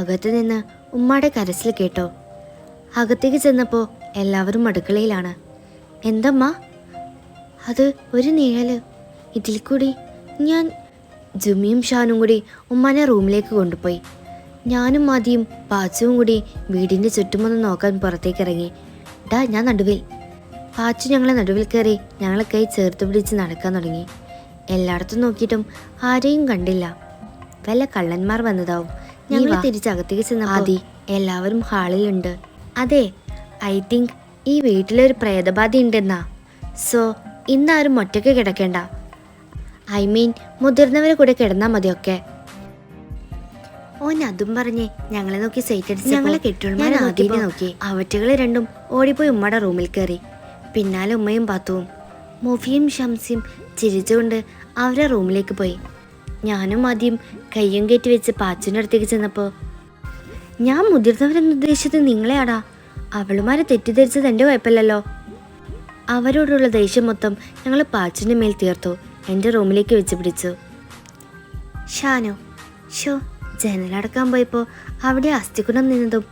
അകത്തു നിന്ന് ഉമ്മാടെ കരച്ചിൽ കേട്ടോ. അകത്തേക്ക് ചെന്നപ്പോൾ എല്ലാവരും അടുക്കളയിലാണ്. എന്തമ്മ അത്? ഒരു നിഴല്. ഇതിൽ കൂടി ഞാൻ ജുമിയും ഷാനും കൂടി ഉമ്മാനെ റൂമിലേക്ക് കൊണ്ടുപോയി. ഞാനും മതിയും പാച്ചുവും കൂടി വീടിൻ്റെ ചുറ്റുമൊന്ന് നോക്കാൻ പുറത്തേക്ക് ഇറങ്ങി. ഞാൻ നടുവിൽ. പാച്ചു ഞങ്ങളെ നടുവിൽ കയറി ഞങ്ങളെ കൈ ചേർത്ത് പിടിച്ച് നടക്കാൻ തുടങ്ങി. എല്ലായിടത്തും നോക്കിയിട്ടും ആരെയും കണ്ടില്ല. വല്ല കള്ളന്മാർ വന്നതാവും. ഞങ്ങൾ തിരിച്ചകത്തേക്ക് ചെന്ന ആദി എല്ലാവരും ഹാളിലുണ്ട്. അതെ, ഐ തിങ്ക് ഈ വീട്ടിലൊരു പ്രേതബാധ ഉണ്ടെന്നാ. സോ ഇന്നാരും ഒറ്റയ്ക്ക് കിടക്കേണ്ട. ഐ മീൻ മുതിർന്നവരെ കൂടെ കിടന്നാൽ മതിയൊക്കെ. ഓൻ അതും പറഞ്ഞ് ഞങ്ങളെ നോക്കി സൈറ്റ് അടിച്ച് ഞങ്ങളെ കെട്ടുമാരെ ആദ്യം നോക്കി. അവറ്റകൾ രണ്ടും ഓടിപ്പോയി ഉമ്മയുടെ റൂമിൽ കയറി. പിന്നാലെ ഉമ്മയും പാത്തുവും. മുഫിയും ഷംസിയും ചിരിച്ചുകൊണ്ട് അവരുടെ റൂമിലേക്ക് പോയി. ഞാനും ആദ്യം കയ്യും കയറ്റി വെച്ച് പാച്ചുവിൻ്റെ അടുത്തേക്ക് ചെന്നപ്പോൾ, ഞാൻ മുതിർന്നവരെന്ന് ഉദ്ദേശിച്ചത് നിങ്ങളെയാടാ. അവളുമാരെ തെറ്റിദ്ധരിച്ചത് എൻ്റെ കുഴപ്പമില്ലല്ലോ. അവരോടുള്ള ദേഷ്യം മൊത്തം ഞങ്ങൾ പാച്ചുവിൻ്റെ മേൽ തീർത്തു. എൻ്റെ റൂമിലേക്ക് വെച്ച് പിടിച്ചു. ഷാനോ ജനലടക്കാൻ പോയപ്പോൾ അവിടെ അസ്ഥികുടം നിന്നതും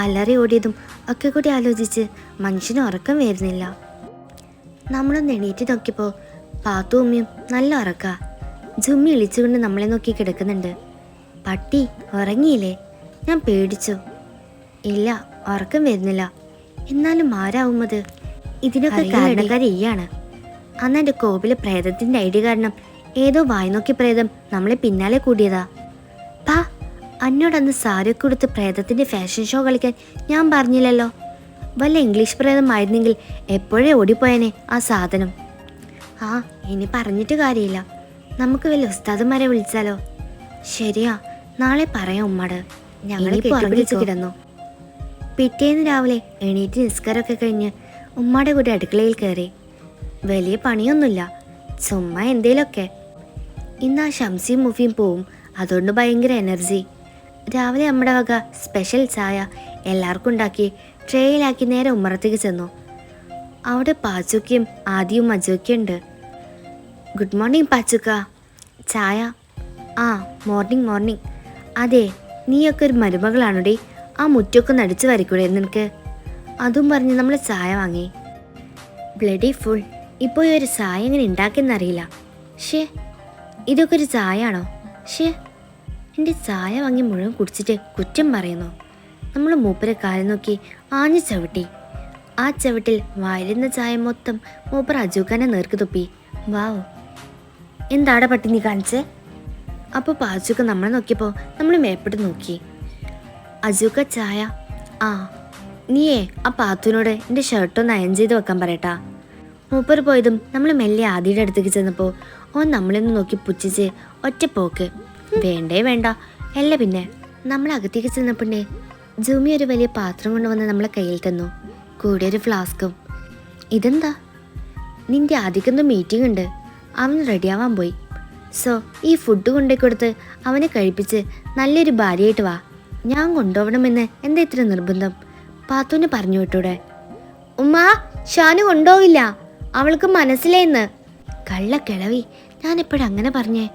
അലറി ഓടിയതും ഒക്കെ കൂടി ആലോചിച്ച് മനുഷ്യന് ഉറക്കം വരുന്നില്ല. നമ്മളൊന്ന് എണീറ്റ് നോക്കിയപ്പോൾ പാത്തു ഉമ്മയും നല്ല ഉറക്ക. ജുമ്മി ഇളിച്ചുകൊണ്ട് നമ്മളെ നോക്കി കിടക്കുന്നുണ്ട്. പട്ടി ഉറങ്ങിയില്ലേ? ഞാൻ പേടിച്ചു. ഇല്ല, ഉറക്കം വരുന്നില്ല. എന്നാലും ആരാവുമത്? ഇതിനൊക്കെ കാരണക്കാരി ഈയാണ്. അന്ന് എൻ്റെ കോവിലെ പ്രേതത്തിൻ്റെ ഐഡിയ കാരണം ഏതോ വായി നോക്കി പ്രേതം നമ്മളെ പിന്നാലെ കൂടിയതാ. പാ, അന്നോടന്ന് സാരിയൊക്കെ കൊടുത്ത് പ്രേതത്തിൻ്റെ ഫാഷൻ ഷോ കളിക്കാൻ ഞാൻ പറഞ്ഞില്ലല്ലോ. വല്ല ഇംഗ്ലീഷ് പ്രേതമായിരുന്നെങ്കിൽ എപ്പോഴേ ഓടിപ്പോയനെ ആ സാധനം. ഇനി പറഞ്ഞിട്ട് കാര്യമില്ല. നമുക്ക് വല്ല ഉസ്താദന്മാരെ വിളിച്ചാലോ? ശരിയാ, നാളെ പറയാം ഉമ്മാട്. ഞങ്ങൾ പുറകിച്ച് കിടന്നു. പിറ്റേന്ന് രാവിലെ എണീറ്റ് നിസ്കാരമൊക്കെ കഴിഞ്ഞ് ഉമ്മാടെ കൂടെ അടുക്കളയിൽ കയറി. വലിയ പണിയൊന്നുമില്ല, ചുമ്മാ എന്തേലൊക്കെ. ഇന്ന് ആ ഷംസിയും മുഫിയും പോവും, അതുകൊണ്ട് ഭയങ്കര എനർജി. രാവിലെ നമ്മുടെ വക സ്പെഷ്യൽ ചായ എല്ലാവർക്കും ഉണ്ടാക്കി ട്രേയിലാക്കി നേരെ ഉമ്മറത്തേക്ക് ചെന്നു. അവിടെ പാച്ചുക്കയും ആദിയും മജുവൊക്കെ ഉണ്ട്. Good morning Pachukka. ചായ? മോർണിംഗ്. അതെ, നീയൊക്കെ ഒരു മരുമകളാണോടി? ആ മുറ്റൊക്കെ നടിച്ചു വരയ്ക്കൂടെ നിനക്ക്? അതും പറഞ്ഞ് നമ്മൾ ചായ വാങ്ങി. Bloody full. ഇപ്പോൾ ഈ ഒരു ചായ എങ്ങനെ ഉണ്ടാക്കിയെന്നറിയില്ല. ഇതൊക്കെ ഒരു ചായ ആണോ? എൻ്റെ ചായ വാങ്ങി മുഴുവൻ കുടിച്ചിട്ട് കുറ്റം പറയുന്നു. നമ്മൾ മൂപ്പരെ കാലം നോക്കി ആഞ്ഞു ചവിട്ടി. ആ ചവിട്ടിൽ വായിലിരുന്ന ചായ മൊത്തം മൂപ്പർ അജൂക്കാനെ നേർക്ക് തുപ്പി. വാവ്, എന്താടെ പട്ടി നീ കാണിച്ചേ? അപ്പോൾ പാച്ചുക്ക നമ്മളെ നോക്കിയപ്പോൾ നമ്മൾ മേപ്പിട്ട് നോക്കി. അജൂക്ക ചായ. നീയേ ആ പാത്തുവിനോട് എൻ്റെ ഷർട്ടൊന്ന് അയൺ ചെയ്ത് വെക്കാൻ പറയട്ടാ. മൂപ്പർ പോയതും നമ്മൾ മെല്ലെ ആദിയുടെ അടുത്തേക്ക് ചെന്നപ്പോൾ ഓൻ നമ്മളൊന്ന് നോക്കി പുച്ഛിച്ച് ഒറ്റ പോക്ക്. വേണ്ട അല്ല. പിന്നെ നമ്മൾ അകത്തേക്ക് ചെന്നപ്പോണ്ടേ ജൂമി ഒരു വലിയ പാത്രം കൊണ്ടുവന്ന് നമ്മളെ കയ്യിൽ തന്നു, കൂടെ ഒരു ഫ്ലാസ്കും. ഇതെന്താ? നിന്റെ ആദ്യക്കൊന്നും മീറ്റിംഗ് ഉണ്ട്, അവൻ റെഡിയാവാൻ പോയി. സോ ഈ ഫുഡ് കൊണ്ടേ കൊടുത്ത് അവനെ കഴിപ്പിച്ച് നല്ലൊരു ഭാര്യയായിട്ട് വാ. ഞാൻ കൊണ്ടുപോകണമെന്ന് എന്താ ഇത്ര നിർബന്ധം? പാത്തുവിന് പറഞ്ഞു വിട്ടൂടെ? ഉമ്മാ, ഷാനു കൊണ്ടുപോവില്ല, അവൾക്ക് മനസ്സിലായിന്ന്. കള്ളക്കിളവി, ഞാനെപ്പോഴങ്ങനെ പറഞ്ഞേ?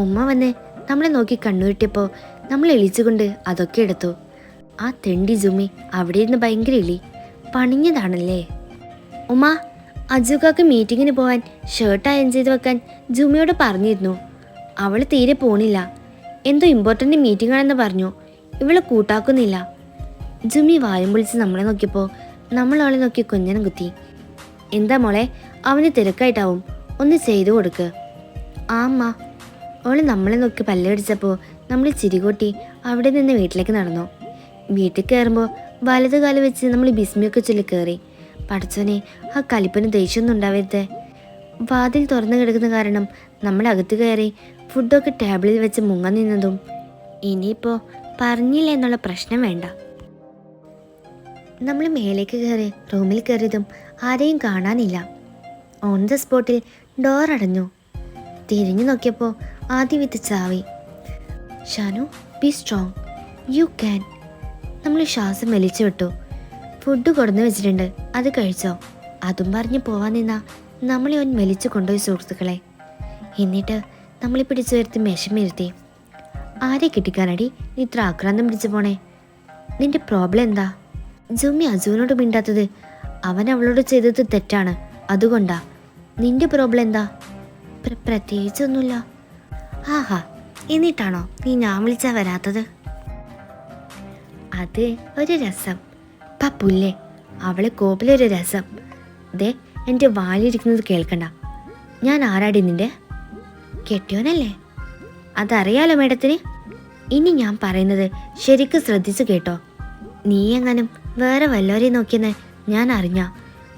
ഉമ്മ വന്ന് നമ്മളെ നോക്കി കണ്ണുരുട്ടിയപ്പോൾ നമ്മൾ എളിച്ചുകൊണ്ട് അതൊക്കെ എടുത്തു. ആ തെണ്ടി ജുമ്മി അവിടെ ഇരുന്ന് ഭയങ്കര ഇളി. പണിഞ്ഞതാണല്ലേ? ഉമ്മ, അജുക്കാക്ക് മീറ്റിങ്ങിന് പോകാൻ ഷർട്ട് അയൺ ചെയ്ത് വെക്കാൻ ജുമ്മിയോട് പറഞ്ഞിരുന്നു. അവൾ തീരെ പോണില്ല, എന്തോ ഇമ്പോർട്ടൻ്റ് മീറ്റിംഗ് ആണെന്ന് പറഞ്ഞു. ഇവള് കൂട്ടാക്കുന്നില്ല. ജുമ്മി വായും പൊളിച്ച് നമ്മളെ നോക്കിയപ്പോൾ നമ്മൾ അവളെ നോക്കി കുഞ്ഞനം കുത്തി. എന്താ മോളെ, അവന് തിരക്കായിട്ടാവും, ഒന്ന് ചെയ്തു കൊടുക്ക്. അമ്മ. അവള് നമ്മളെ നോക്കി പല്ലടിച്ചപ്പോൾ നമ്മൾ ചിരികൊട്ടി അവിടെ നിന്ന് വീട്ടിലേക്ക് നടന്നു. വീട്ടിൽ കയറുമ്പോൾ വലത് കാല് വെച്ച് നമ്മൾ ബിസ്മിയൊക്കെ ചൊല്ലി കയറി. പഠിച്ചോനെ, ആ കലിപ്പന് ദേഷ്യമൊന്നും ഉണ്ടാവരുത്. വാതിൽ തുറന്നു കിടക്കുന്ന കാരണം നമ്മൾ അകത്ത് കയറി ഫുഡൊക്കെ ടേബിളിൽ വെച്ച് മുങ്ങാൻ നിന്നതും ഇനിയിപ്പോൾ പറഞ്ഞില്ല എന്നുള്ള പ്രശ്നം വേണ്ട. നമ്മൾ മേലേക്ക് കയറി റൂമിൽ കയറിയതും ആരെയും കാണാനില്ല. ഓൺ ദ സ്പോട്ടിൽ ഡോർ അടഞ്ഞു. തിരിഞ്ഞു നോക്കിയപ്പോൾ ആദ്യം വിത്ത് ചാവി. Shanu, B strong, you can. നമ്മൾ ശ്വാസം വലിച്ചു വിട്ടു. ഫുഡ് കൊടുന്നു വെച്ചിട്ടുണ്ട്, അത് കഴിച്ചോ? അതും പറഞ്ഞ് പോവാൻ നിന്നാ നമ്മളെ അവൻ വലിച്ചു കൊണ്ടുപോയി സുഹൃത്തുക്കളെ. എന്നിട്ട് നമ്മളെ പിടിച്ചു വരുത്തി മെഷമിരുത്തി. ആരെ കിട്ടിക്കാനടി നീ ഇത്ര ആക്രാന്തം പിടിച്ചു പോണേ? നിന്റെ പ്രോബ്ലം എന്താ? ജുമ്മി അജുവിനോട് മിണ്ടാത്തത് അവൻ അവളോട് ചെയ്തത് തെറ്റാണ്, അതുകൊണ്ടാ. നിന്റെ പ്രോബ്ലം എന്താ? പ്രത്യേകിച്ചൊന്നുമില്ല. ആഹാ, എന്നിട്ടാണോ നീ ഞാൻ വിളിച്ചാ വരാത്തത്? അത് ഒരു രസം. പുല്ലേ, അവളെ കോപ്പിലൊരു രസം. ദേ, എൻ്റെ വാലിരിക്കുന്നത് കേൾക്കണ്ട. ഞാൻ ആരാടി നിന്റെ കെട്ടിയോനല്ലേ? അതറിയാലോ മേഡത്തിന്. ഇനി ഞാൻ പറയുന്നത് ശരിക്കും ശ്രദ്ധിച്ചു കേട്ടോ. നീ എങ്ങാനും വേറെ വല്ലവരെയും നോക്കിയെന്ന് ഞാൻ അറിഞ്ഞ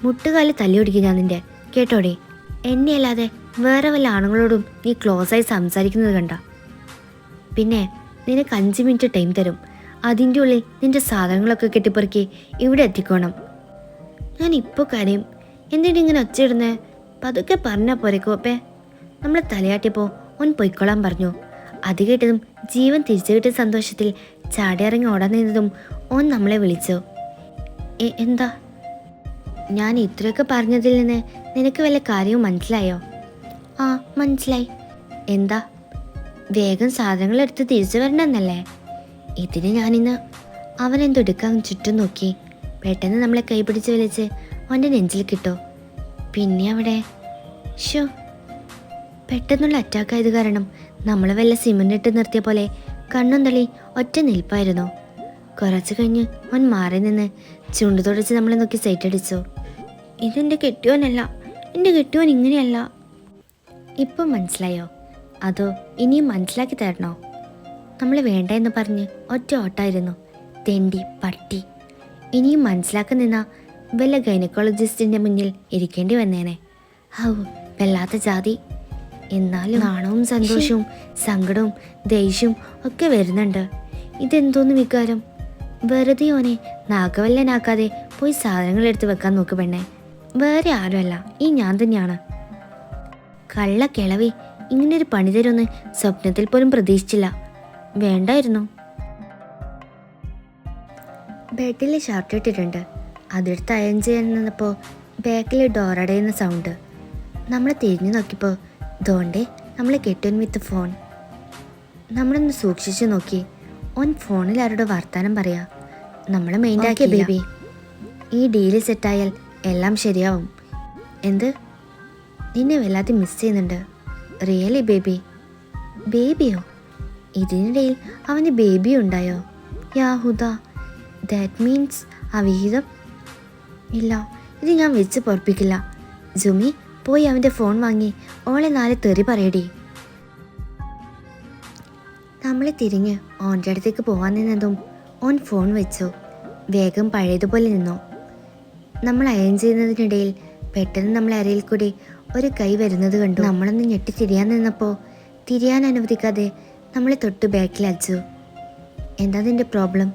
മുട്ടുകാല് തല്ലിയൊടിക്കും ഞാൻ നിന്റെ, കേട്ടോടി. എന്നെ അല്ലാതെ വേറെ വല്ല ആണുങ്ങളോടും നീ ക്ലോസായി സംസാരിക്കുന്നത് കണ്ട. പിന്നെ നിനക്ക് 5 മിനിറ്റ് ടൈം തരും. അതിൻ്റെ ഉള്ളിൽ നിന്റെ സാധനങ്ങളൊക്കെ കെട്ടിപ്പെറുക്കി ഇവിടെ എത്തിക്കോണം. ഞാൻ ഇപ്പോൾ കരയും. എന്തിട്ട് ഇങ്ങനെ ഒച്ചയിടുന്നേ? പതുക്കെ പറഞ്ഞാൽ പോരെ കോപ്പേ. നമ്മളെ തലയാട്ടിയപ്പോൾ ഓൻ പൊയ്ക്കൊള്ളാൻ പറഞ്ഞു. അത് കേട്ടതും ജീവൻ തിരിച്ചു കിട്ടിയ സന്തോഷത്തിൽ ചാടിയിറങ്ങി ഓടാൻ നിന്നതും ഓൻ നമ്മളെ വിളിച്ചു. എന്താ? ഞാൻ ഇത്രയൊക്കെ പറഞ്ഞതിൽ നിന്ന് നിനക്ക് വല്ല കാര്യവും മനസ്സിലായോ? ആ, മനസ്സിലായി. എന്താ? വേഗം സാധനങ്ങളെടുത്ത് തിരിച്ചു വരണമെന്നല്ലേ? ഇതിന് ഞാനിന്ന് അവനെന്തെടുക്കാൻ ചുറ്റും നോക്കി. പെട്ടെന്ന് നമ്മളെ കൈപിടിച്ച് വലിച്ച് അവൻ്റെ നെഞ്ചിൽ കിട്ടോ. പിന്നെ അവിടെ ഷോ, പെട്ടെന്നുള്ള അറ്റാക്കായത് കാരണം നമ്മൾ വല്ല സിമന്റ് ഇട്ട് നിർത്തിയ പോലെ കണ്ണും തള്ളി ഒറ്റ നിൽപ്പായിരുന്നു. കുറച്ച് കഴിഞ്ഞ് അവൻ മാറി നിന്ന് ചുണ്ടു തുടച്ച് നമ്മളെ നോക്കി സൈറ്റ് അടിച്ചു. ഇതെൻ്റെ കെട്ടിയോനല്ല, എൻ്റെ കെട്ടിയോൻ ഇങ്ങനെയല്ല. ഇപ്പം മനസ്സിലായോ? അതോ ഇനിയും മനസ്സിലാക്കി തരണോ? നമ്മൾ വേണ്ട എന്ന് പറഞ്ഞ് ഒറ്റ ഓട്ടായിരുന്നു. തെണ്ടി പട്ടി. ഇനിയും മനസ്സിലാക്കി നിന്ന വല്ല ഗൈനക്കോളജിസ്റ്റിൻ്റെ മുന്നിൽ ഇരിക്കേണ്ടി വന്നേനെ. ഹൗ, വല്ലാത്ത ജാതി. എന്നാലും നാണവും സന്തോഷവും സങ്കടവും ദേഷ്യവും ഒക്കെ വരുന്നുണ്ട്. ഇതെന്തോന്ന് വികാരം? വെറുതെ ഓനെ നാഗവല്ലനാക്കാതെ പോയി സാധനങ്ങൾ എടുത്ത് വെക്കാൻ നോക്ക് പെണ്ണെ. വേറെ ആരുമല്ല, ഈ ഞാൻ തന്നെയാണ്. കള്ള കിളവി, ഇങ്ങനൊരു പണി തരുമെന്ന് സ്വപ്നത്തിൽ പോലും പ്രതീക്ഷിച്ചില്ല. വേണ്ടായിരുന്നു. ബെഡിൽ ഷർട്ട് ഇട്ടിട്ടുണ്ട്. അതെടുത്ത് അയൺ ചെയ്യാൻ നിന്നപ്പോൾ ബാക്കിൽ ഡോർ അടയുന്ന സൗണ്ട്. നമ്മൾ തിരിഞ്ഞു നോക്കിയപ്പോൾ ദോണ്ടേ നമ്മളെ കെട്ടിയോൻ വിത്ത് ഫോൺ. നമ്മളൊന്ന് സൂക്ഷിച്ചു നോക്കി. ഓൻ ഫോണിൽ ആരോട് വർത്താനം പറയാ. നമ്മളെ മെയിൻഡാക്കിയ ബേബി. ഈ ഡീല് സെറ്റായാൽ എല്ലാം ശരിയാവും. എന്ത്? നിന്നെ വല്ലാതെ മിസ് ചെയ്യുന്നുണ്ട്. Really baby? ബേബിയോ? ഇതിനിടയിൽ അവന് ബേബി ഉണ്ടായോ? യാഹുദ, ദാറ്റ് മീൻസ് അവിഹിതം? ഇല്ല, ഇത് ഞാൻ വെച്ച് പൊറപ്പിക്കില്ല. ജുമി, പോയി അവൻ്റെ ഫോൺ വാങ്ങി ഓളെ 4 തെറി പറയടി. നമ്മളെ തിരിഞ്ഞ് ഓൻ്റെ അടുത്തേക്ക് പോകാൻ നിന്നതും ഓൻ ഫോൺ വെച്ചു. വേഗം പഴയതുപോലെ നിന്നു. നമ്മൾ അയൺ ചെയ്യുന്നതിനിടയിൽ പെട്ടെന്ന് നമ്മളെ അരയിൽ കൂടി ഒരു കൈ വരുന്നത് കണ്ടു. നമ്മളൊന്ന് ഞെട്ടി തിരിയാൻ നിന്നപ്പോൾ തിരിയാൻ അനുവദിക്കാതെ നമ്മളെ തൊട്ട് ബാക്കിലച്ചു. എന്താ നിന്റെ പ്രോബ്ലം?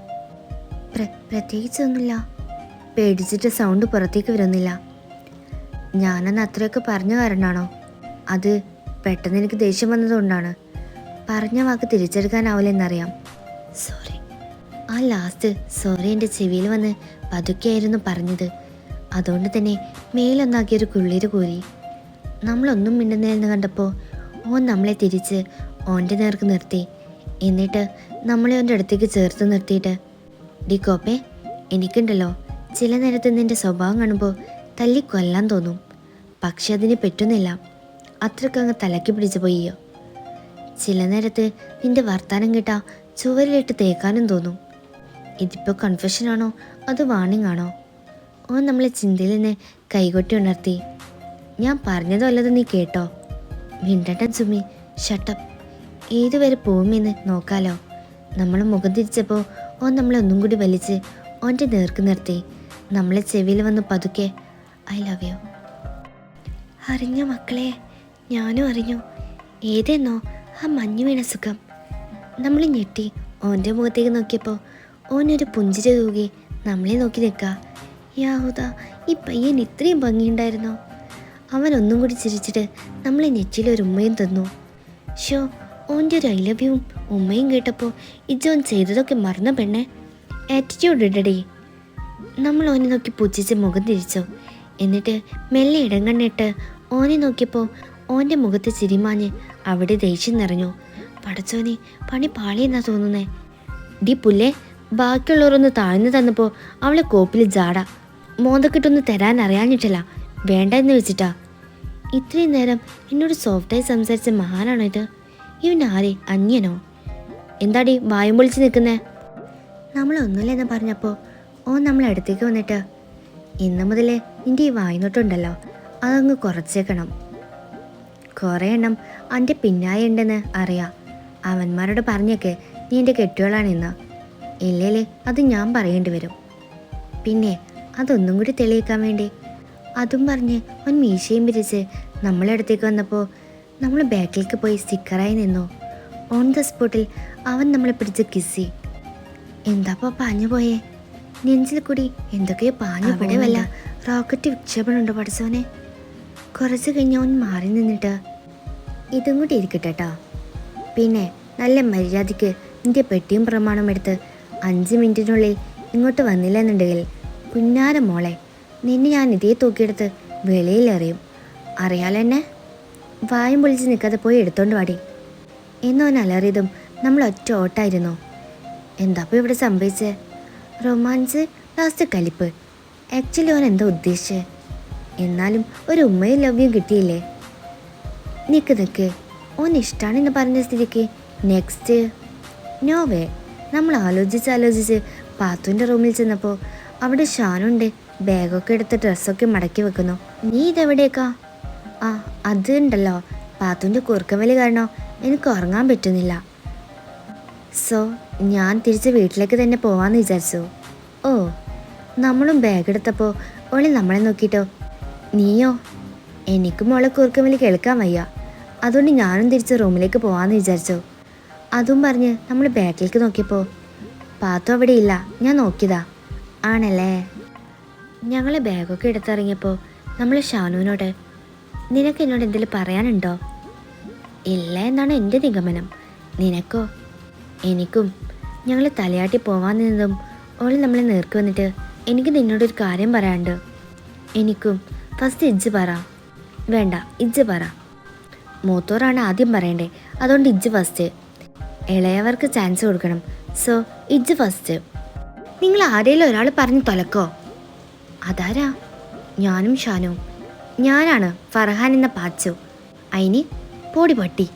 പ്രത്യേകിച്ചൊന്നുമില്ല. പേടിച്ചിട്ട് സൗണ്ട് പുറത്തേക്ക് വരുന്നില്ല. ഞാനന്ന് അത്രയൊക്കെ പറഞ്ഞ കാരണമാണോ? അത് പെട്ടെന്ന് എനിക്ക് ദേഷ്യം വന്നതുകൊണ്ടാണ്. പറഞ്ഞ വാക്ക് തിരിച്ചെടുക്കാനാവില്ലെന്നറിയാം. സോറി. ആ ലാസ്റ്റ് സോറി എൻ്റെ ചെവിയിൽ വന്ന് പതുക്കെയായിരുന്നു പറഞ്ഞത്. അതുകൊണ്ട് തന്നെ മേലൊന്നാക്കിയൊരു കുളിര് കൂരി. നമ്മളൊന്നും മിണ്ടുന്നില്ലെന്ന് കണ്ടപ്പോൾ ഓൻ നമ്മളെ തിരിച്ച് ഓൻ്റെ നേർക്ക് നിർത്തി. എന്നിട്ട് നമ്മളെ ഓൻ്റെ അടുത്തേക്ക് ചേർത്ത് നിർത്തിയിട്ട്, ഡി കോപ്പേ, എനിക്കുണ്ടല്ലോ ചില നേരത്ത് നിൻ്റെ സ്വഭാവം കാണുമ്പോൾ തല്ലിക്കൊല്ലാൻ തോന്നും. പക്ഷെ അതിന് പറ്റുന്നില്ല. അത്രക്കങ്ങ് തലക്കി പിടിച്ചു പോയിയോ. ചില നേരത്ത് നിൻ്റെ വർത്താനം കേട്ടാൽ ചുവരിലിട്ട് തേക്കാനും തോന്നും. ഇതിപ്പോൾ കൺഫെഷനാണോ അതോ വാണിംഗ് ആണോ? ഓൻ നമ്മളെ ചിന്തയിൽ നിന്ന് കൈകൊട്ടി ഉണർത്തി. ഞാൻ പറഞ്ഞതോ അല്ലത് നീ കേട്ടോ? മിണ്ടട്ട ജുമി, ഷട്ടപ്പ്. ഏതുവരെ പോകുമെന്ന് നോക്കാലോ. നമ്മൾ മുഖം തിരിച്ചപ്പോൾ ഓൻ നമ്മളെ ഒന്നും കൂടി വലിച്ച് ഓൻ്റെ നേർക്ക് നിർത്തി. നമ്മളെ ചെവിയിൽ വന്ന് പതുക്കെ, ഐ ലവ് യു. അറിഞ്ഞോ മക്കളെ? ഞാനും അറിഞ്ഞു. ഏതെന്നോ ആ മഞ്ഞു വീണ സുഖം. നമ്മൾ ഞെട്ടി ഓൻ്റെ മുഖത്തേക്ക് നോക്കിയപ്പോൾ ഓനൊരു പുഞ്ചിരി തൂകി നമ്മളെ നോക്കി നിൽക്കുക. യാഹുദ, ഈ പയ്യൻ ഇത്രയും ഭംഗിയുണ്ടായിരുന്നോ? അവൻ ഒന്നും കൂടി ചിരിച്ചിട്ട് നമ്മളെ നെറ്റിലൊരു ഉമ്മയും തന്നു. ഷോ, ഓൻ്റെ ഒരു ഐ ലവ് യുവും ഉമ്മയും കേട്ടപ്പോൾ ഇജോൻ ചെയ്തതൊക്കെ മറന്ന പെണ്ണെ. ആറ്റിറ്റ്യൂഡ് ഇടടി. നമ്മൾ ഓനെ നോക്കി പുച്ഛിച്ച് മുഖം തിരിച്ചു. എന്നിട്ട് മെല്ലെ ഇടങ്ങണ്ണിട്ട് ഓനെ നോക്കിയപ്പോൾ ഓൻ്റെ മുഖത്ത് ചിരിമാഞ്ഞ് അവിടെ ദേഷ്യം നിറഞ്ഞു. പടച്ചോനെ, പണി പാളിയെന്നാ തോന്നുന്നേ. ഡി പുല്ലേ, ബാക്കിയുള്ളവരൊന്ന് താഴ്ന്നു തന്നപ്പോൾ അവളെ കോപ്പിൽ ജാട. മോന്തക്കിട്ടൊന്ന് തരാൻ അറിയാഞ്ഞിട്ടില്ല, വേണ്ട എന്ന് വെച്ചിട്ടാ. ഇത്രയും നേരം എന്നോട് സോഫ്റ്റായി സംസാരിച്ച മഹാനാണോ ഇത്? ഇവൻ ആരെ, അന്യനോ? എന്താടി വായും പൊളിച്ച് നിൽക്കുന്നേ? നമ്മളൊന്നുമില്ലെന്ന് പറഞ്ഞപ്പോൾ നമ്മളടുത്തേക്ക് വന്നിട്ട്, ഇന്നു മുതലേ നിൻ്റെ ഈ വായ്നോട്ടുണ്ടല്ലോ, അതങ്ങ് കുറച്ചേക്കണം. കുറേ എണ്ണം എൻ്റെ പിന്നാലെ ഉണ്ടെന്ന് അറിയാം. അവന്മാരോട് പറഞ്ഞൊക്കെ നീ എൻ്റെ കെട്ടിയോളാണെന്ന്. ഇല്ലേലേ അത് ഞാൻ പറയേണ്ടി വരും. പിന്നെ അതൊന്നും കൂടി തെളിയിക്കാൻ വേണ്ടി അതും പറഞ്ഞ് മീശയും പിരിച്ച് നമ്മളടുത്തേക്ക് വന്നപ്പോൾ നമ്മൾ ബാക്കിലേക്ക് പോയി സ്റ്റിക്കറായി നിന്നു. ഓൺ ദ സ്പോട്ടിൽ അവൻ നമ്മളെ പിടിച്ച് കിസ്സി. എന്താപ്പോ പാഞ്ഞു പോയേ? നെഞ്ചിൽ കൂടി എന്തൊക്കെയോ പാഞ്ഞു. അവിടെ വല്ല റോക്കറ്റ് വിക്ഷേപണമുണ്ടോ പഠിച്ചവനെ? കുറച്ച് കഴിഞ്ഞ് അവൻ മാറി നിന്നിട്ട്, ഇതും കൂടി ഇരിക്കട്ടെട്ടോ. പിന്നെ നല്ല മര്യാദയ്ക്ക് നിൻ്റെ പെട്ടിയും പ്രമാണം എടുത്ത് 5 മിനിറ്റിനുള്ളിൽ ഇങ്ങോട്ട് വന്നില്ല എന്നുണ്ടെങ്കിൽ കുഞ്ഞാര മോളെ, നിന്നെ ഞാൻ ഇതേ തൂക്കിയെടുത്ത് വെളിയിലെറിയും. അറിയാലോ എന്നെ? വായും പൊളിച്ച് നിൽക്കാതെ പോയി എടുത്തോണ്ട് വാടി എന്നവൻ അലറിയതും നമ്മൾ ഒറ്റ ഓട്ടായിരുന്നു. എന്താപ്പോൾ ഇവിടെ സംഭവിച്ചേ? റൊമാൻസ് ലാസ്റ്റ് കലിപ്പ്. ആക്ച്വലി അവൻ എന്താ ഉദ്ദേശിച്ചേ? എന്നാലും ഒരു ഉമ്മയും ലവ്യും കിട്ടിയില്ലേ? നിൽക്ക്, ഓൻ ഇഷ്ടമാണെന്ന് പറഞ്ഞ സ്ഥിതിക്ക് നെക്സ്റ്റ് നോ വേ. നമ്മൾ ആലോചിച്ച് പാത്തുവിൻ്റെ റൂമിൽ ചെന്നപ്പോൾ അവിടെ ഷാനുണ്ട് ബാഗൊക്കെ എടുത്ത് ഡ്രസ്സൊക്കെ മടക്കി വെക്കുന്നു. നീ ഇതെവിടേക്കാ? ആ അതുണ്ടല്ലോ, പാത്തുവിൻ്റെ കുറുക്കവലി കാരണം എനിക്ക് ഉറങ്ങാൻ പറ്റുന്നില്ല. സോ ഞാൻ തിരിച്ച് വീട്ടിലേക്ക് തന്നെ പോവാന്ന് വിചാരിച്ചു. ഓ, നമ്മളും ബാഗ് എടുത്തപ്പോൾ ഓളി നമ്മളെ നോക്കിയിട്ടോ. നീയോ? എനിക്കും മോളെ കുറുക്കവലി കേൾക്കാൻ വയ്യ, അതുകൊണ്ട് ഞാനും തിരിച്ച് റൂമിലേക്ക് പോവാന്ന് വിചാരിച്ചു. അതും പറഞ്ഞ് നമ്മൾ ബാക്കിലേക്ക് നോക്കിയപ്പോൾ പാത്തു അവിടെ ഇല്ല. ഞാൻ നോക്കിയതാ. ആണല്ലേ? ഞങ്ങൾ ബാഗൊക്കെ എടുത്തിറങ്ങിയപ്പോൾ നമ്മൾ ഷാനുവിനോട്, നിനക്ക് എന്നോട് എന്തെങ്കിലും പറയാനുണ്ടോ? ഇല്ല എന്നാണ് എൻ്റെ നിഗമനം. നിനക്കോ? എനിക്കും. ഞങ്ങൾ തലയാട്ടി പോവാൻ നിന്നതും ഓൾ നമ്മളെ നേർക്ക് വന്നിട്ട്, എനിക്ക് നിന്നോടൊരു കാര്യം പറയാനുണ്ട്. എനിക്കും. ഫസ്റ്റ് ഇജ്ജ് പറ. വേണ്ട, ഇജ്ജ് പറ. മൂത്തോറാണ് ആദ്യം പറയണ്ടേ, അതുകൊണ്ട് ഇജ്ജ് ഫസ്റ്റ്. ഇളയവർക്ക് ചാൻസ് കൊടുക്കണം. സോ ഇജ്ജ് ഫസ്റ്റ്. നിങ്ങൾ ആരെങ്കിലും ഒരാൾ പറഞ്ഞ് തൊലക്കോ? അതാരാ? ഞാനും ഷാനും. ഞാനാണ് ഫർഹാൻ എന്ന പാച്ചു. അയിന് പോടി പട്ടി.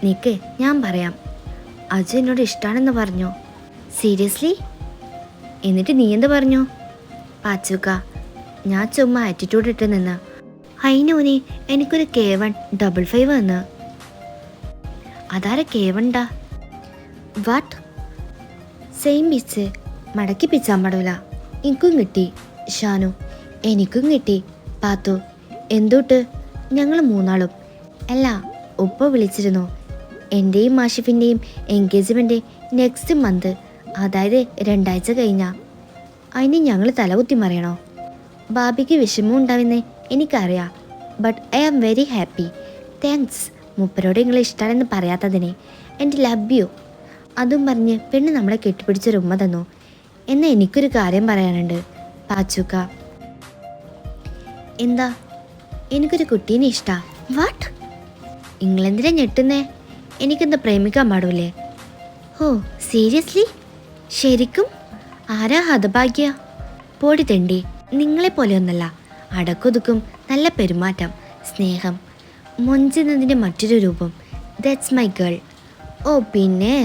നിക്ക്, ഞാൻ പറയാം. അജു എന്നോട് ഇഷ്ടമാണെന്ന് പറഞ്ഞു. സീരിയസ്ലി? എന്നിട്ട് നീ എന്ത് പറഞ്ഞു? പാച്ചുക്ക, ഞാൻ ചുമ്മാ ആറ്റിറ്റ്യൂഡ് ഇട്ട് നിന്ന്. അയിനോനെ എനിക്കൊരു K1 55 എന്ന്. അതാരെ K1 ഡാ? വാട്ട്? Same pitch. മടക്കി പിച്ചാൻ പാടില്ല. എനിക്കും കിട്ടി ഷാനു. എനിക്കും കിട്ടി പാത്തു. എന്തുട്ട്? ഞങ്ങൾ മൂന്നാളും. അല്ല, ഉപ്പ വിളിച്ചിരുന്നു. എൻ്റെയും മാഷിഫിൻ്റെയും എൻഗേജ്മെൻറ്റ് നെക്സ്റ്റ് മന്ത്, അതായത് 2 ആഴ്ച കഴിഞ്ഞാൽ. അതിന് ഞങ്ങൾ തലകുത്തി മറിയണോ? ബാബിക്ക് വിഷമം ഉണ്ടാവുമെന്ന് എനിക്കറിയാം. But I am very happy. Thanks മുപ്പരോട് നിങ്ങൾ ഇഷ്ടമാണെന്ന് പറയാത്തതിന്. എൻ്റെ ലവ് യു. അതും പറഞ്ഞ് പെണ്ണ് നമ്മളെ കെട്ടിപ്പിടിച്ചൊരു ഉമ്മ തന്നു. എന്നാൽ എനിക്കൊരു കാര്യം പറയാനുണ്ട് പാച്ചുക്ക. എന്താ? എനിക്കൊരു കുട്ടീനെ ഇഷ്ടാ. വാട്ട്? നിങ്ങളെന്തിനാ ഞെട്ടുന്നേ? എനിക്കെന്താ പ്രേമിക്കാൻ പാടൂലേ? ഓ സീരിയസ്ലി? ശരിക്കും? ആരാ ഹതഭാഗ്യ? പോടി തെണ്ടി. നിങ്ങളെപ്പോലെയൊന്നല്ല. അടക്കൊതുക്കും, നല്ല പെരുമാറ്റം, സ്നേഹം, മൊഞ്ചുന്നതിൻ്റെ മറ്റൊരു രൂപം. That's my girl. ഓ പിന്നെ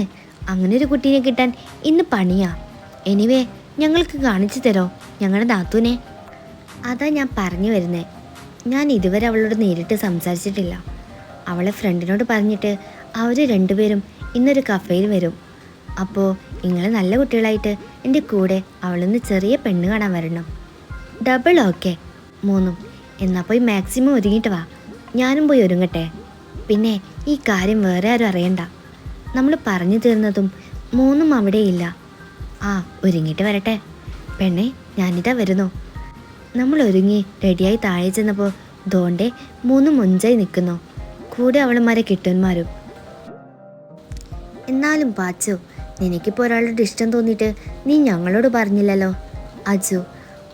അങ്ങനെ ഒരു കുട്ടീനെ കിട്ടാൻ ഇന്ന് പണിയാ. എനിവേ, ഞങ്ങൾക്ക് കാണിച്ചു തരോ ഞങ്ങളുടെ നാത്തൂനെ? അതാ ഞാൻ പറഞ്ഞു വരുന്നേ. ഞാൻ ഇതുവരെ അവളോട് നേരിട്ട് സംസാരിച്ചിട്ടില്ല. അവളെ ഫ്രണ്ടിനോട് പറഞ്ഞിട്ട് അവർ രണ്ടുപേരും ഇന്നൊരു കഫേയിൽ വരും. അപ്പോൾ നിങ്ങൾ നല്ല കുട്ടികളായിട്ട് എൻ്റെ കൂടെ അവളൊന്ന് ചെറിയ പെണ്ണ് കാണാൻ വരണം. Double okay 3. എന്നാൽ പോയി മാക്സിമം ഒരുങ്ങിയിട്ട് വാ. ഞാനും പോയി ഒരുങ്ങട്ടെ. പിന്നെ ഈ കാര്യം വേറെ ആരും അറിയണ്ട. നമ്മൾ പറഞ്ഞു തീർന്നതും 3 അവിടെയില്ല. ആ ഒരുങ്ങിയിട്ട് വരട്ടെ. പെണ്ണെ, ഞാനിതാ വരുന്നു. നമ്മൾ ഒരുങ്ങി റെഡിയായി താഴെ ചെന്നപ്പോൾ ദോണ്ടെ 3 മൊഞ്ചായി നിൽക്കുന്നു. കൂടെ അവളുമാരെ കിട്ടുന്മാരും. എന്നാലും പാച്ചു, നിനക്കിപ്പോൾ ഒരാളോട് ഇഷ്ടം തോന്നിയിട്ട് നീ ഞങ്ങളോട് പറഞ്ഞില്ലല്ലോ. അജു,